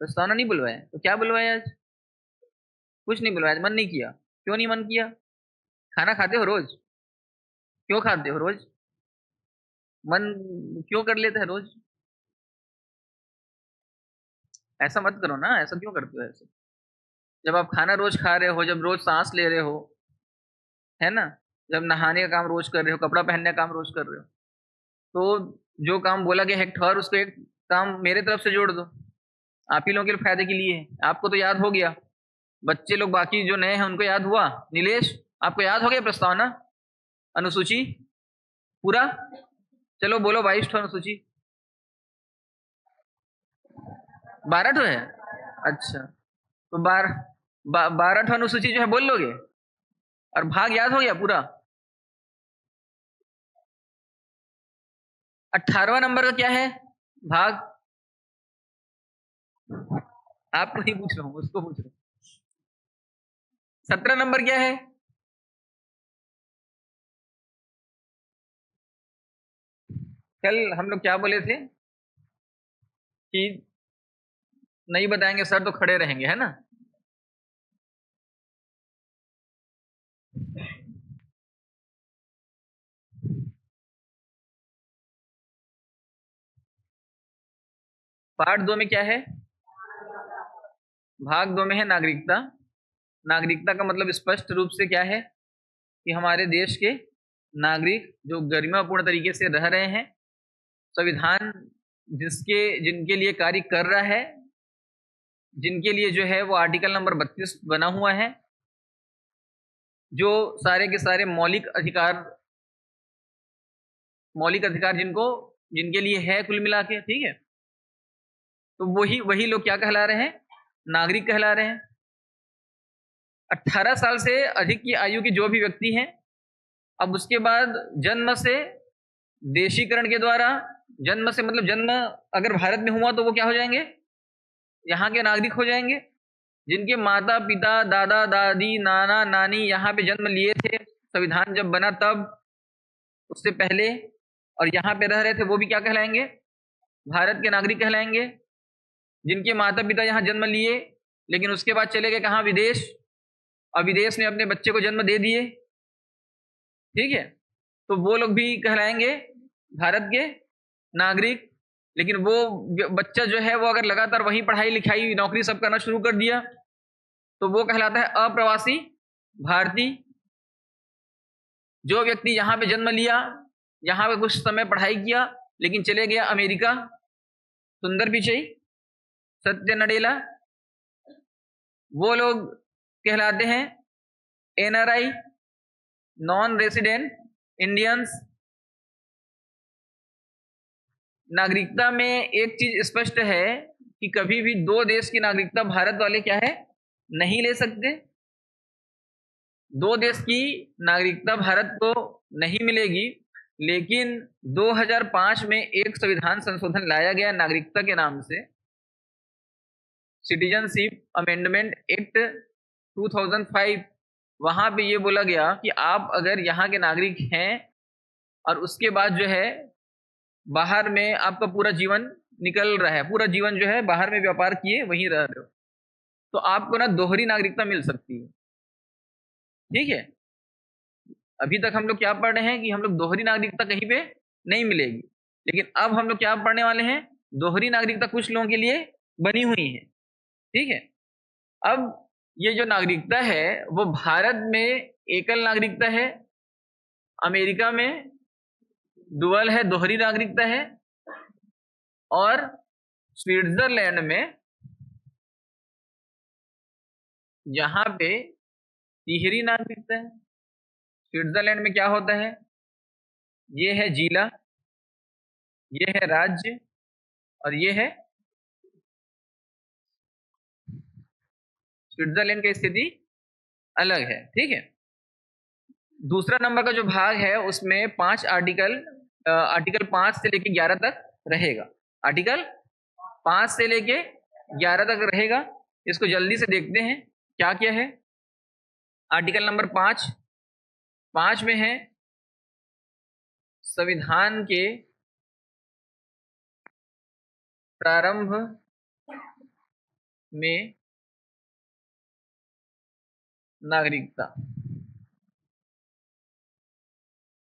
प्रस्तावना नहीं बुलवाया तो क्या बुलवाया आज? कुछ नहीं बुलवाया, मन नहीं किया। क्यों नहीं मन किया? खाना खाते हो रोज? क्यों खाते हो रोज? मन क्यों कर लेते हैं रोज? ऐसा मत करो ना, ऐसा क्यों करते हो ऐसे? जब आप खाना रोज खा रहे हो, जब रोज सांस ले रहे हो, है ना, जब नहाने का काम रोज कर रहे हो, कपड़ा पहनने का काम रोज कर रहे हो, तो जो काम बोला गया है ठहर, उसको एक काम मेरे तरफ से जोड़ दो, आप ही लोगों के फायदे के लिए है। आपको तो याद हो गया, बच्चे लोग बाकी जो नए हैं उनको याद हुआ? नीलेश, आपको याद हो गया प्रस्तावना, अनुसूची पूरा? चलो बोलो 22 ठो अनुसूची। 12 ठो है? अच्छा, तो 12 ठो अनुसूची जो है बोल लोगे, और भाग याद हो गया पूरा? 18वां नंबर का क्या है भाग? आपको नहीं पूछ रहा हूं, उसको पूछ रहा हूं। 17 नंबर क्या है? कल हम लोग क्या बोले थे कि नहीं बताएंगे सर तो खड़े रहेंगे, है ना? पार्ट 2 में क्या है? भाग 2 में है नागरिकता। नागरिकता का मतलब स्पष्ट रूप से क्या है कि हमारे देश के नागरिक जो गरिमापूर्ण तरीके से रह रहे हैं, संविधान जिनके लिए कार्य कर रहा है, जिनके लिए जो है वो आर्टिकल नंबर 32 बना हुआ है, जो सारे के सारे मौलिक अधिकार जिनके लिए है कुल मिला के, ठीक है, तो वही वही लोग क्या कहला रहे हैं? नागरिक कहला रहे हैं। 18 साल से अधिक की आयु के जो भी व्यक्ति हैं, अब उसके बाद जन्म से, देशीकरण के द्वारा, जन्म से मतलब जन्म अगर भारत में हुआ तो वो क्या हो जाएंगे? यहाँ के नागरिक हो जाएंगे। जिनके माता पिता, दादा दादी, नाना नानी यहाँ पे जन्म लिए थे, संविधान जब बना तब, उससे पहले, और यहाँ पे रह रहे थे, वो भी क्या कहलाएंगे? भारत के नागरिक कहलाएंगे। जिनके माता पिता यहाँ जन्म लिए लेकिन उसके बाद चले गए कहाँ, विदेश, और विदेश में अपने बच्चे को जन्म दे दिए, ठीक है, तो वो लोग भी कहलाएंगे भारत के नागरिक। लेकिन वो बच्चा जो है वो अगर लगातार वही पढ़ाई लिखाई नौकरी सब करना शुरू कर दिया तो वो कहलाता है अप्रवासी भारतीय। जो व्यक्ति यहाँ पे जन्म लिया, यहाँ पे कुछ समय पढ़ाई किया लेकिन चले गया अमेरिका, सुंदर पिचई, सत्य नडेला, वो लोग कहलाते हैं एनआरआई, नॉन रेसिडेंट इंडियंस। नागरिकता में एक चीज स्पष्ट है कि कभी भी दो देश की नागरिकता भारत वाले क्या है, नहीं ले सकते। दो देश की नागरिकता भारत को नहीं मिलेगी, लेकिन 2005 में एक संविधान संशोधन लाया गया नागरिकता के नाम से, सिटीजनशिप अमेंडमेंट एक्ट 2005। वहां पे ये बोला गया कि आप अगर यहाँ के नागरिक हैं और उसके बाद जो है बाहर में आपका पूरा जीवन निकल रहा है, पूरा जीवन जो है बाहर में व्यापार किए वहीं रह रहे हो, तो आपको ना दोहरी नागरिकता मिल सकती है, ठीक है। अभी तक हम लोग क्या पढ़ रहे हैं कि हम लोग दोहरी नागरिकता कहीं पे नहीं मिलेगी, लेकिन अब हम लोग क्या पढ़ने वाले हैं, दोहरी नागरिकता कुछ लोगों के लिए बनी हुई है, ठीक है। अब ये जो नागरिकता है वो भारत में एकल नागरिकता है, अमेरिका में डुअल है, दोहरी नागरिकता है, और स्विट्जरलैंड में यहाँ पे तिहरी नागरिकता है। स्विट्जरलैंड में क्या होता है, ये है जिला, ये है राज्य, और ये है स्विट्जरलैंड की स्थिति अलग है, ठीक है। दूसरा नंबर का जो भाग है उसमें 5 आर्टिकल 5 से लेके 11 तक रहेगा। आर्टिकल 5 से लेके 11 तक रहेगा। इसको जल्दी से देखते हैं क्या क्या है। आर्टिकल नंबर 5 में है संविधान के प्रारंभ में नागरिकता।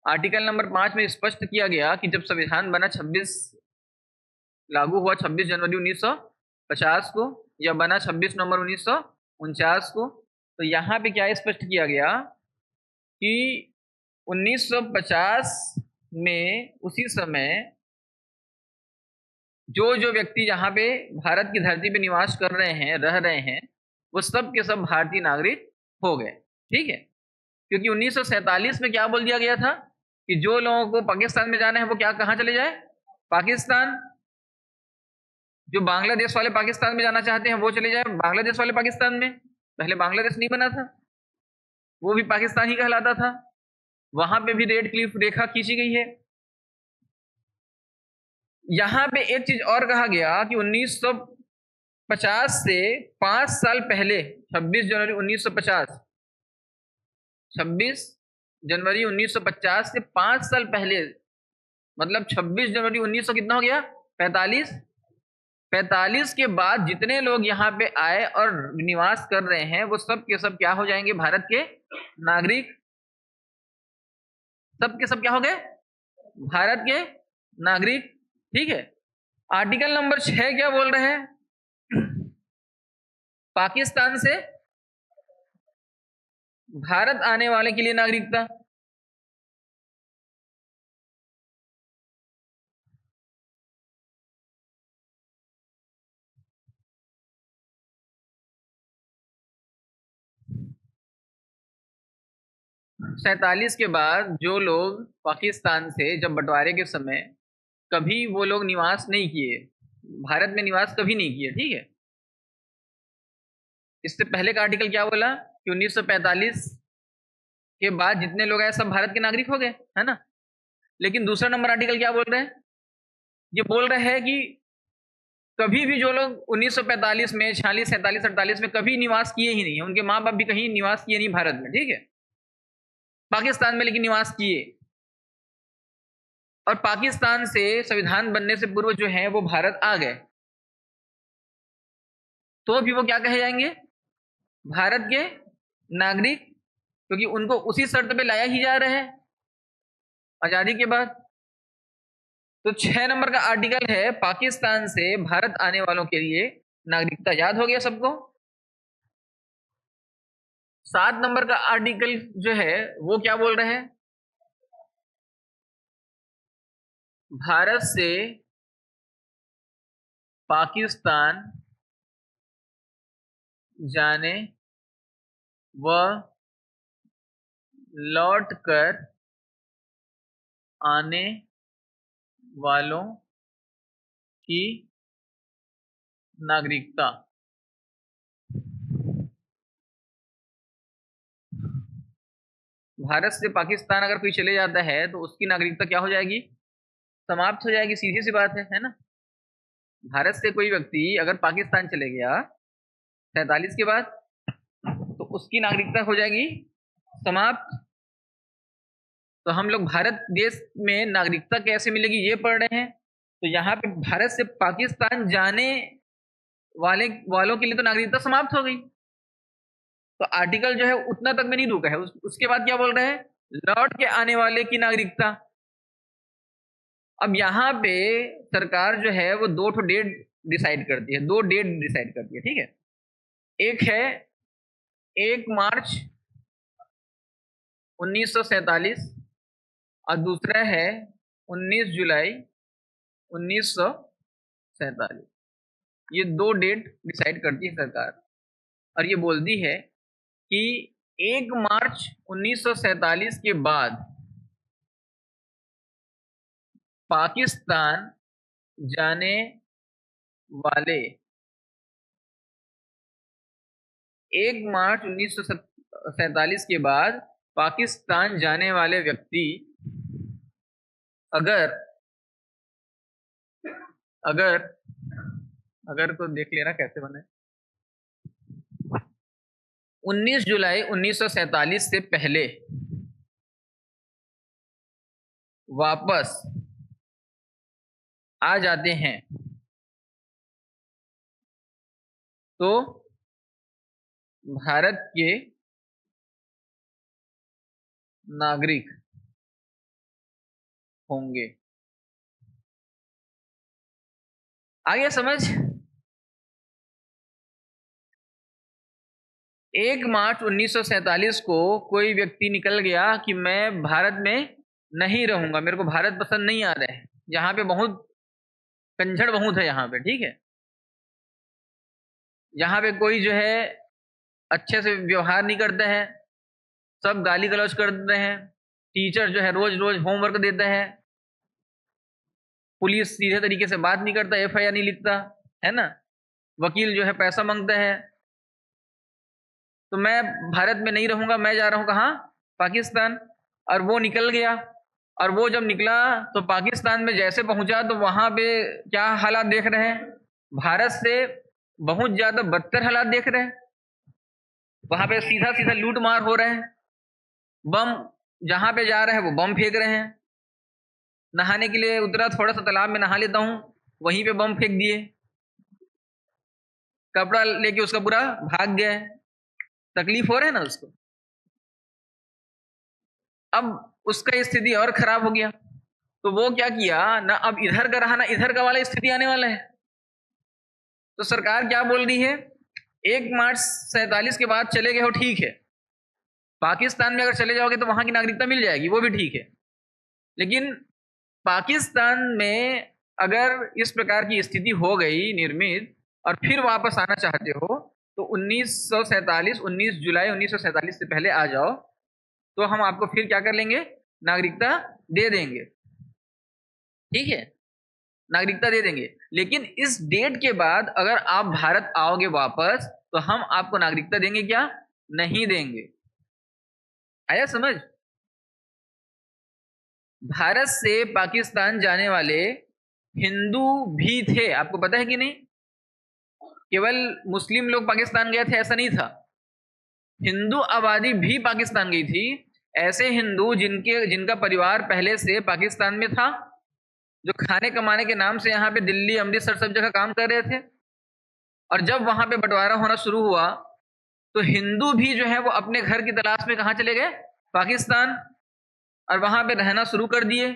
आर्टिकल नंबर 5 में स्पष्ट किया गया कि जब संविधान बना लागू हुआ 26 जनवरी 1950 को, या बना 26 नवंबर 1949 को, तो यहाँ पे क्या स्पष्ट किया गया कि 1950 में उसी समय जो जो व्यक्ति यहाँ पे भारत की धरती पे निवास कर रहे हैं, रह रहे हैं, वो सब के सब भारतीय नागरिक हो गए, ठीक है। क्योंकि 1947 में क्या बोल दिया गया था कि जो लोगों को पाकिस्तान में जाना है वो क्या, कहाँ चले जाए, पाकिस्तान। जो बांग्लादेश वाले पाकिस्तान में जाना चाहते हैं वो चले जाए बांग्लादेश वाले पाकिस्तान में। पहले बांग्लादेश नहीं बना था, वो भी पाकिस्तान ही कहलाता था। वहां पे भी रेड क्लिफ रेखा खींची गई है। यहां पे एक चीज और कहा गया कि 1950 से 5 साल पहले, 26 जनवरी 1950, 26 जनवरी 1950 से 5 साल पहले, मतलब 26 जनवरी 1900 कितना हो गया, 45 के बाद जितने लोग यहाँ पे आए और निवास कर रहे हैं वो सब के सब क्या हो जाएंगे, भारत के नागरिक। सब के सब क्या हो गए, भारत के नागरिक, ठीक है। आर्टिकल नंबर 6 क्या बोल रहे हैं, पाकिस्तान से भारत आने वाले के लिए नागरिकता। सैतालीस के बाद जो लोग पाकिस्तान से जब बंटवारे के समय कभी वो लोग निवास नहीं किए, भारत में निवास कभी नहीं किए, ठीक है। इससे पहले का आर्टिकल क्या बोला कि 1945 के बाद जितने लोग आए सब भारत के नागरिक हो गए, है ना। लेकिन दूसरा नंबर आर्टिकल क्या बोल रहे हैं, ये बोल रहे हैं कि कभी भी जो लोग 1945 में, 46, 47, 48 में कभी निवास किए ही नहीं है, उनके माँ बाप भी कहीं निवास किए नहीं भारत में, ठीक है, पाकिस्तान में लेकिन निवास किए, और पाकिस्तान से संविधान बनने से पूर्व जो है वो भारत आ गए, तो भी वो क्या कहे जाएंगे, भारत के नागरिक, क्योंकि उनको उसी शर्त पे लाया ही जा रहा है आजादी के बाद। तो 6 नंबर का आर्टिकल है, पाकिस्तान से भारत आने वालों के लिए नागरिकता। याद हो गया सबको। 7 नंबर का आर्टिकल जो है वो क्या बोल रहे हैं, भारत से पाकिस्तान जाने व लौट कर आने वालों की नागरिकता। भारत से पाकिस्तान अगर कोई चले जाता है तो उसकी नागरिकता क्या हो जाएगी, समाप्त हो जाएगी। सीधी सी बात है ना। भारत से कोई व्यक्ति अगर पाकिस्तान चले गया 47 के बाद तो उसकी नागरिकता हो जाएगी समाप्त। तो हम लोग भारत देश में नागरिकता कैसे मिलेगी ये पढ़ रहे हैं। तो यहाँ पे भारत से पाकिस्तान जाने वालों के लिए तो नागरिकता समाप्त हो गई। तो आर्टिकल जो है उतना तक में नहीं रुका है। उसके बाद क्या बोल रहे हैं, लौट के आने वाले की नागरिकता। अब यहाँ पे सरकार जो है वो 2 डेट डिसाइड करती है, 2 डेट डिसाइड करती है, ठीक है। एक है 1 मार्च 1947 और दूसरा है 19 जुलाई 1947। ये 2 डेट डिसाइड करती है सरकार और ये बोलती है कि 1 मार्च 1947 के बाद पाकिस्तान जाने वाले 1 मार्च 1947 के बाद पाकिस्तान जाने वाले व्यक्ति अगर तो देख लेना कैसे बने। 19 जुलाई 1947 से पहले वापस आ जाते हैं तो भारत के नागरिक होंगे। आगे समझ। 1 मार्च 1947 को कोई व्यक्ति निकल गया कि मैं भारत में नहीं रहूंगा, मेरे को भारत पसंद नहीं आ रहा है, यहाँ पे बहुत कंजड़ बहुत है यहाँ पे, ठीक है। यहाँ पे कोई जो है अच्छे से व्यवहार नहीं करता है, सब गाली गलौज करते हैं। टीचर जो है रोज रोज होमवर्क देता है, पुलिस सीधे तरीके से बात नहीं करता, FIR नहीं लिखता है ना, वकील जो है पैसा मांगता है। तो मैं भारत में नहीं रहूंगा, मैं जा रहा हूं कहाँ, पाकिस्तान। और वो निकल गया। और वो जब निकला तो पाकिस्तान में जैसे पहुंचा तो वहां पे क्या हालात देख रहे हैं, भारत से बहुत ज्यादा बदतर हालात देख रहे हैं। वहां पे सीधा सीधा लूट मार हो रहे हैं, बम जहां पे जा रहे हैं वो बम फेंक रहे हैं। नहाने के लिए उतरा, थोड़ा सा तालाब में नहा लेता हूं, वहीं पे बम फेंक दिए। कपड़ा लेके उसका पूरा भाग गया है, तकलीफ हो रहा है ना उसको। अब उसका स्थिति और खराब हो गया। तो वो क्या किया ना, अब इधर का रहा ना इधर का वाला स्थिति आने वाला है। तो सरकार क्या बोल रही है, 1 मार्च 47 के बाद चले गए हो ठीक है, पाकिस्तान में अगर चले जाओगे तो वहां की नागरिकता मिल जाएगी, वो भी ठीक है। लेकिन पाकिस्तान में अगर इस प्रकार की स्थिति हो गई निर्मित और फिर वापस आना चाहते हो तो 19 जुलाई 1947 से पहले आ जाओ, तो हम आपको फिर क्या कर लेंगे, नागरिकता दे देंगे, ठीक है, नागरिकता दे देंगे। लेकिन इस डेट के बाद अगर आप भारत आओगे वापस तो हम आपको नागरिकता देंगे क्या, नहीं देंगे। आया समझ। भारत से पाकिस्तान जाने वाले हिंदू भी थे, आपको पता है कि नहीं, केवल मुस्लिम लोग पाकिस्तान गए थे ऐसा नहीं था, हिंदू आबादी भी पाकिस्तान गई थी। ऐसे हिंदू जिनका परिवार पहले से पाकिस्तान में था, जो खाने कमाने के नाम से यहाँ पे दिल्ली अमृतसर सब जगह काम कर रहे थे, और जब वहां पे बंटवारा होना शुरू हुआ तो हिंदू भी जो है वो अपने घर की तलाश में कहाँ चले गए? पाकिस्तान। और वहां पे रहना शुरू कर दिए।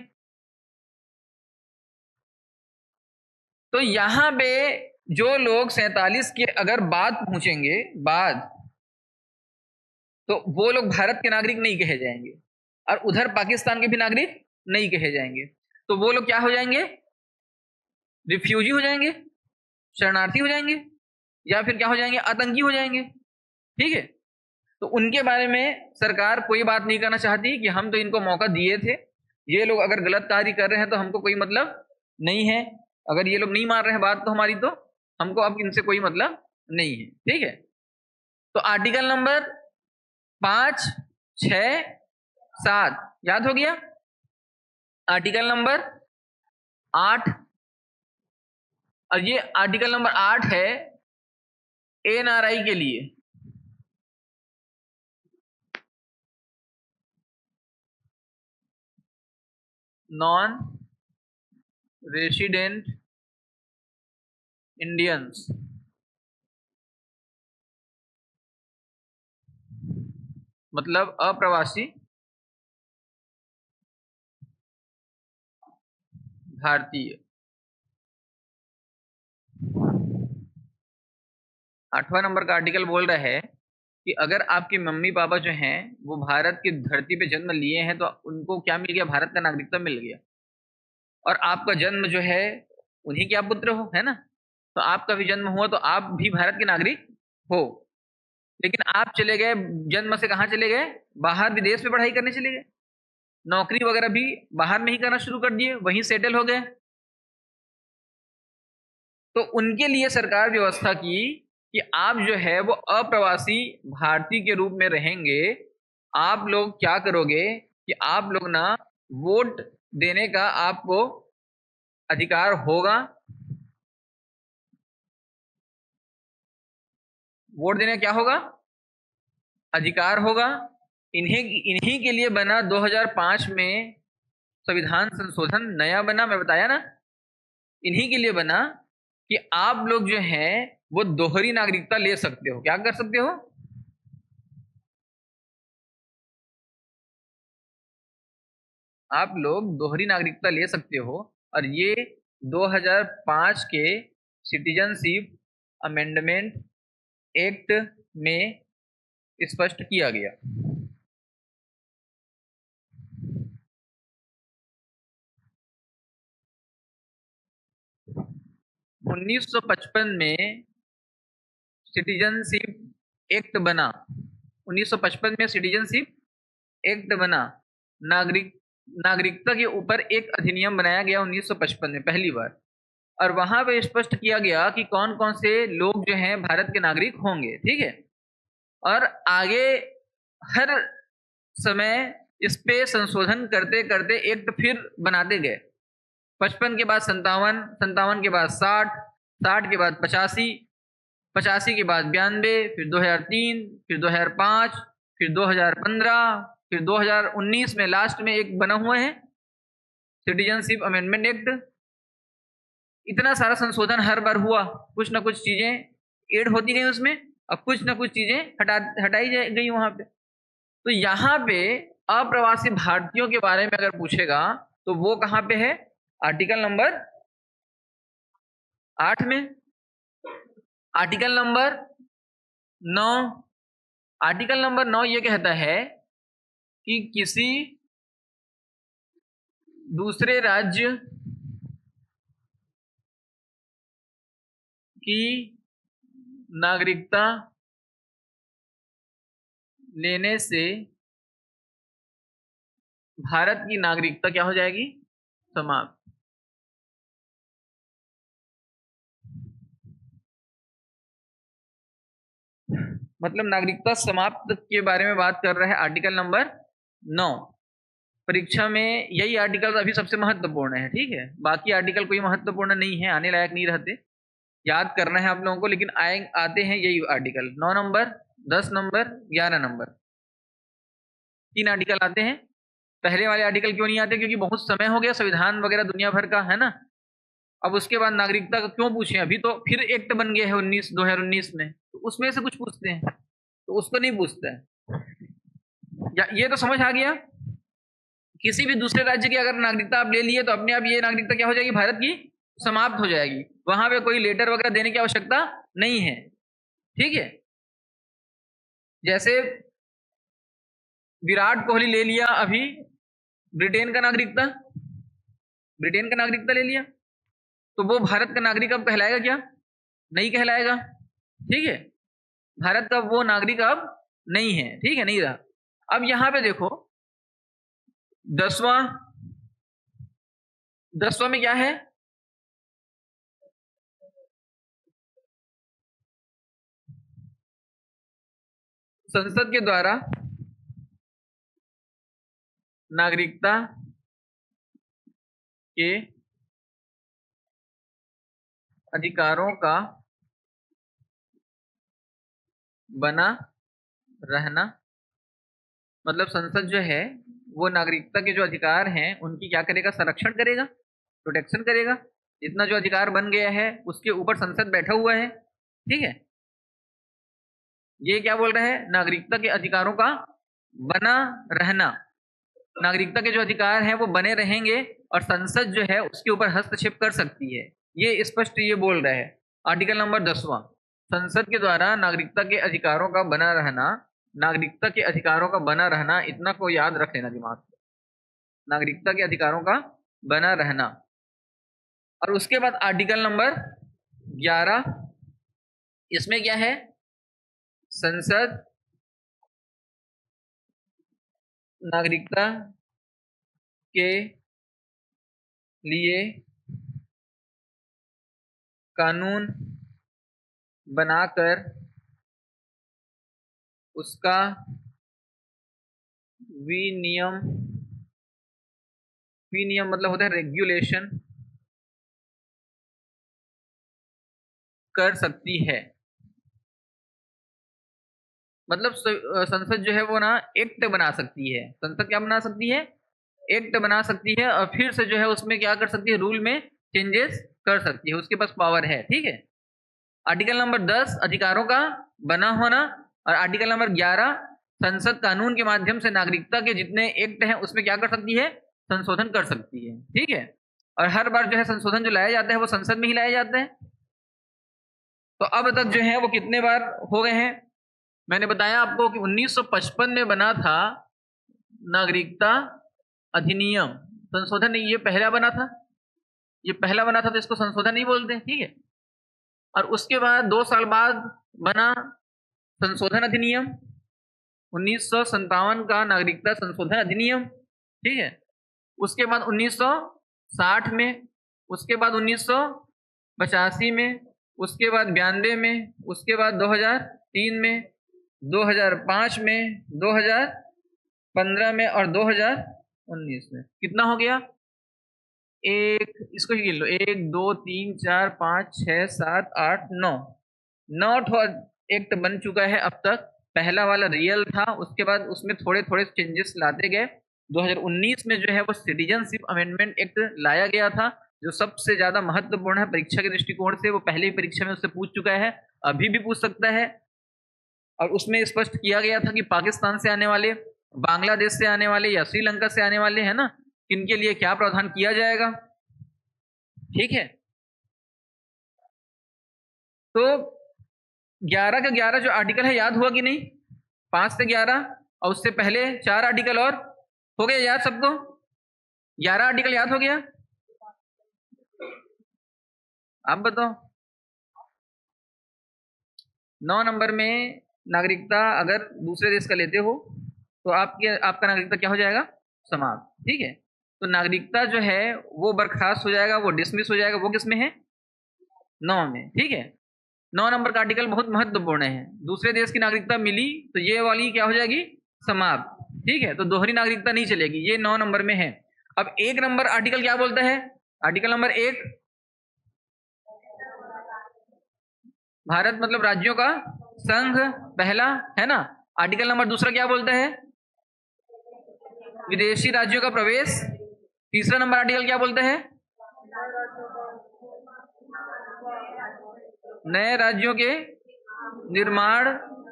तो यहां पे जो लोग 47 के अगर बाद पहुंचेंगे बाद, तो वो लोग भारत के नागरिक नहीं कहे जाएंगे और उधर पाकिस्तान के भी नागरिक नहीं कहे जाएंगे। तो वो लोग क्या हो जाएंगे? रिफ्यूजी हो जाएंगे, शरणार्थी हो जाएंगे, या फिर क्या हो जाएंगे? आतंकी हो जाएंगे। ठीक है। तो उनके बारे में सरकार कोई बात नहीं करना चाहती कि हम तो इनको मौका दिए थे, ये लोग अगर गलत कार्य कर रहे हैं तो हमको कोई मतलब नहीं है, अगर ये लोग नहीं मान रहे हैं बात तो हमारी, तो हमको अब इनसे कोई मतलब नहीं है। ठीक है। तो आर्टिकल नंबर 5, 6, 7 याद हो गया। आर्टिकल नंबर 8, और ये आर्टिकल नंबर 8 है एनआरआई के लिए। नॉन रेसिडेंट इंडियंस, मतलब अप्रवासी भारतीय। 8वां नंबर का आर्टिकल बोल रहा है कि अगर आपके मम्मी पापा जो हैं वो भारत की धरती पे जन्म लिए हैं तो उनको क्या मिल गया? भारत का नागरिकता मिल गया। और आपका जन्म जो है उन्हीं के आप पुत्र हो, है ना? तो आपका भी जन्म हुआ तो आप भी भारत के नागरिक हो। लेकिन आप चले गए जन्म से, कहाँ चले गए? बाहर विदेश में पढ़ाई करने चले गए, नौकरी वगैरह भी बाहर में ही करना शुरू कर दिए, वहीं सेटल हो गए। तो उनके लिए सरकार व्यवस्था की कि आप जो है वो अप्रवासी भारतीय के रूप में रहेंगे। आप लोग क्या करोगे कि आप लोग ना वोट देने का आपको अधिकार होगा। वोट देने का क्या होगा? अधिकार होगा। इन्हीं इन्हीं के लिए बना 2005 में संविधान संशोधन नया बना, मैं बताया ना, इन्हीं के लिए बना कि आप लोग जो हैं वो दोहरी नागरिकता ले सकते हो। क्या कर सकते हो? आप लोग दोहरी नागरिकता ले सकते हो। और ये 2005 के सिटीजनशिप अमेंडमेंट एक्ट में स्पष्ट किया गया। 1955 में सिटीजनशिप एक्ट बना। 1955 में सिटीजनशिप एक्ट बना। नागरिक नागरिकता के ऊपर एक अधिनियम बनाया गया 1955 में पहली बार। और वहां पे स्पष्ट किया गया कि कौन कौन से लोग जो हैं भारत के नागरिक होंगे। ठीक है। और आगे हर समय इस पे संशोधन करते करते एक्ट फिर बनाते गए। 55 के बाद 57, 57 के बाद 60, 60 के बाद 85, 85 के बाद 92, फिर 2003, फिर 2005, फिर 2015, फिर 2019 में लास्ट में एक बना हुआ है सिटीजनशिप अमेंडमेंट एक्ट। इतना सारा संशोधन हर बार हुआ, कुछ ना कुछ चीजें ऐड होती गई उसमें, और कुछ ना कुछ चीजें हटाई गई वहां पे। तो यहाँ पे अप्रवासी भारतीयों के बारे में अगर पूछेगा तो वो कहाँ पे है? आर्टिकल नंबर 8 में। आर्टिकल नंबर 9, आर्टिकल नंबर 9 ये कहता है कि किसी दूसरे राज्य की नागरिकता लेने से भारत की नागरिकता क्या हो जाएगी? समाप्त। मतलब नागरिकता समाप्त के बारे में बात कर रहा है आर्टिकल नंबर 9। परीक्षा में यही आर्टिकल अभी सबसे महत्वपूर्ण है। ठीक है। बाकी आर्टिकल कोई महत्वपूर्ण नहीं है, आने लायक नहीं रहते, याद करना है आप लोगों को, लेकिन आते हैं यही article 9 number, 10 number, 11 number, 3 article आते हैं। पहले वाले आर्टिकल क्यों नहीं आते? क्योंकि बहुत समय हो गया, संविधान वगैरह दुनिया भर का है ना, अब उसके बाद नागरिकता का क्यों पूछे, अभी तो फिर एक्ट बन गया है 2019 में, तो उसमें से कुछ पूछते हैं, तो उसको नहीं पूछते हैं। या ये तो समझ आ गया, किसी भी दूसरे राज्य की अगर नागरिकता आप ले लिए तो अपने आप ये नागरिकता क्या हो जाएगी, भारत की समाप्त हो जाएगी, वहां पे कोई लेटर वगैरह देने की आवश्यकता नहीं है। ठीक है, जैसे विराट कोहली ले लिया अभी ब्रिटेन का नागरिकता, ब्रिटेन का नागरिकता ले लिया, तो वो भारत का नागरिक अब कहलाएगा क्या, नहीं कहलाएगा। ठीक है, भारत का वो नागरिक अब नहीं है, ठीक है, नहीं रहा। अब यहां पे देखो 10वां में क्या है, संसद के द्वारा नागरिकता के अधिकारों का बना रहना, मतलब संसद जो है वो नागरिकता के जो अधिकार हैं उनकी क्या करेगा, संरक्षण करेगा, प्रोटेक्शन करेगा। इतना जो अधिकार बन गया है उसके ऊपर संसद बैठा हुआ है। ठीक है, ये क्या बोल रहा है, नागरिकता के अधिकारों का बना रहना, नागरिकता के जो अधिकार हैं वो बने रहेंगे और संसद जो है उसके ऊपर हस्तक्षेप कर सकती है, ये स्पष्ट ये बोल रहा है। आर्टिकल नंबर 10वां, संसद के द्वारा नागरिकता के अधिकारों का बना रहना, नागरिकता के अधिकारों का बना रहना, इतना को याद रख लेना दिमाग में, नागरिकता के अधिकारों का बना रहना। और उसके बाद आर्टिकल नंबर 11, इसमें क्या है, संसद नागरिकता के लिए कानून बनाकर उसका विनियम मतलब होता है रेगुलेशन कर सकती है। मतलब संसद जो है वो ना एक्ट बना सकती है, संसद क्या बना सकती है, एक्ट बना सकती है, और फिर से जो है उसमें क्या कर सकती है, रूल में चेंजेस कर सकती है, उसके पास पावर है। ठीक है, आर्टिकल नंबर 10 अधिकारों का बना होना, और आर्टिकल नंबर 11 संसद कानून के माध्यम से नागरिकता के जितने एक्ट हैं उसमें क्या कर सकती है, संशोधन कर सकती है। ठीक है, और हर बार जो है संशोधन जो लाया जाता है वो संसद में ही लाया जाता है। तो अब तक जो है वो कितने बार हो गए हैं, मैंने बताया आपको कि 1955 में बना था नागरिकता अधिनियम, संशोधन नहीं, ये पहला बना था, ये पहला बना था तो इसको संशोधन नहीं बोलते। ठीक है, और उसके बाद 2 साल बाद बना संशोधन अधिनियम, 1957 का नागरिकता संशोधन अधिनियम। ठीक है, उसके बाद 1960 में, उसके बाद 1985 में, उसके बाद 92 में, उसके बाद 2003 में, 2005 में, 2015 में और 2019 में। कितना हो गया, एक, इसको ही गिन लो, 1 2 3 4 5 6 7 8 9 एक्ट बन चुका है अब तक। पहला वाला रियल था, उसके बाद उसमें थोड़े थोड़े चेंजेस लाते गए। 2019 में जो है वो सिटीजनशिप अमेंडमेंट एक्ट लाया गया था, जो सबसे ज्यादा महत्वपूर्ण है परीक्षा के दृष्टिकोण से। वो पहले ही परीक्षा में उससे पूछ चुका है, अभी भी पूछ सकता है। और उसमें स्पष्ट किया गया था कि पाकिस्तान से आने वाले, बांग्लादेश से आने वाले या श्रीलंका से आने वाले है ना, किनके लिए क्या प्रावधान किया जाएगा। ठीक है, तो 11 का 11 जो आर्टिकल है याद हुआ कि नहीं, 5 से 11 और उससे पहले 4 आर्टिकल और हो गया याद सबको, 11 आर्टिकल याद हो गया, आप बताओ। 9 नंबर में नागरिकता अगर दूसरे देश का लेते हो तो आपका नागरिकता क्या हो जाएगा, समाप्त। ठीक है, तो नागरिकता जो है वो बर्खास्त हो जाएगा, वो डिसमिस हो जाएगा। वो किस में है, 9 में। ठीक है, 9 नंबर का आर्टिकल बहुत महत्वपूर्ण है। दूसरे देश की नागरिकता मिली तो ये वाली क्या हो जाएगी, समाप्त। ठीक है, तो दोहरी नागरिकता नहीं चलेगी, ये 9 नंबर में है। अब 1 नंबर आर्टिकल क्या बोलता है, आर्टिकल नंबर 1, भारत मतलब राज्यों का संघ, पहला है ना। आर्टिकल नंबर 2 क्या बोलता है, विदेशी राज्यों का प्रवेश। तीसरा नंबर आर्टिकल क्या बोलता है, नए राज्यों के निर्माण,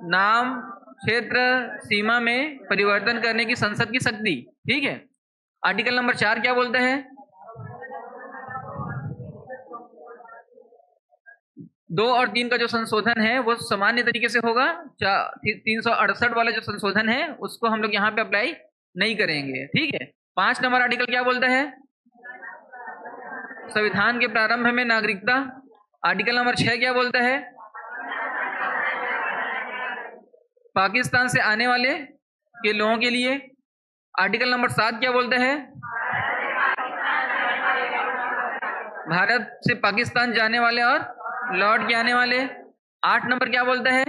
नाम, क्षेत्र, सीमा में परिवर्तन करने की संसद की शक्ति। ठीक है। आर्टिकल नंबर 4 क्या बोलता है? 2 और 3 का जो संशोधन है वो सामान्य तरीके से होगा। 368 वाला जो संशोधन है उसको हम लोग यहाँ पे अप्लाई नहीं करेंगे। ठीक है। 5 नंबर आर्टिकल क्या बोलता है? संविधान के प्रारंभ में नागरिकता। आर्टिकल नंबर 6 क्या बोलता है? पाकिस्तान से आने वाले के लोगों के लिए। आर्टिकल नंबर 7 क्या बोलता है? भारत से पाकिस्तान जाने वाले और लौट के आने वाले। 8 नंबर क्या बोलता है?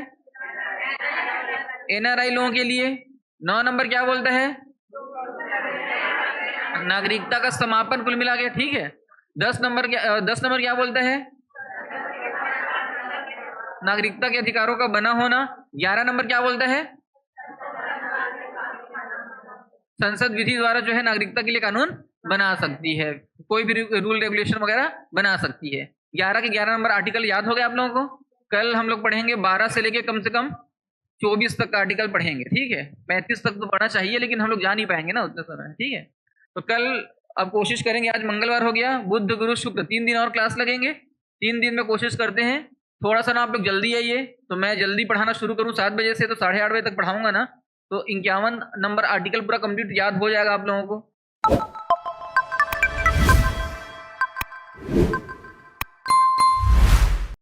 एनआरआई लोगों के लिए। 9 नंबर क्या बोलता है? नागरिकता का समापन कुल मिला के। ठीक है। 10 नंबर क्या बोलता है? नागरिकता के अधिकारों का बना होना। 11 नंबर क्या बोलता है? संसद विधि द्वारा जो है नागरिकता के लिए कानून बना सकती है, कोई भी रूल रेगुलेशन वगैरह बना सकती है। 11 के 11 नंबर आर्टिकल याद हो गया आप लोगों को? कल हम लोग पढ़ेंगे 12 से लेके कम से कम 24 तक का आर्टिकल पढ़ेंगे। ठीक है। 35 तक तो पढ़ना चाहिए लेकिन हम लोग जा नहीं पाएंगे ना उतने समय। ठीक है। तो कल अब कोशिश करेंगे, आज मंगलवार हो गया, बुध गुरु शुक्र 3 दिन और क्लास लगेंगे। 3 दिन में कोशिश करते हैं थोड़ा सा ना आप लोग जल्दी आइए, तो मैं जल्दी पढ़ाना शुरू करूँ 7 बजे से, तो 8:30 बजे तक पढ़ाऊंगा ना, तो 51 नंबर आर्टिकल पूरा कंप्लीट याद हो जाएगा आप लोगों को।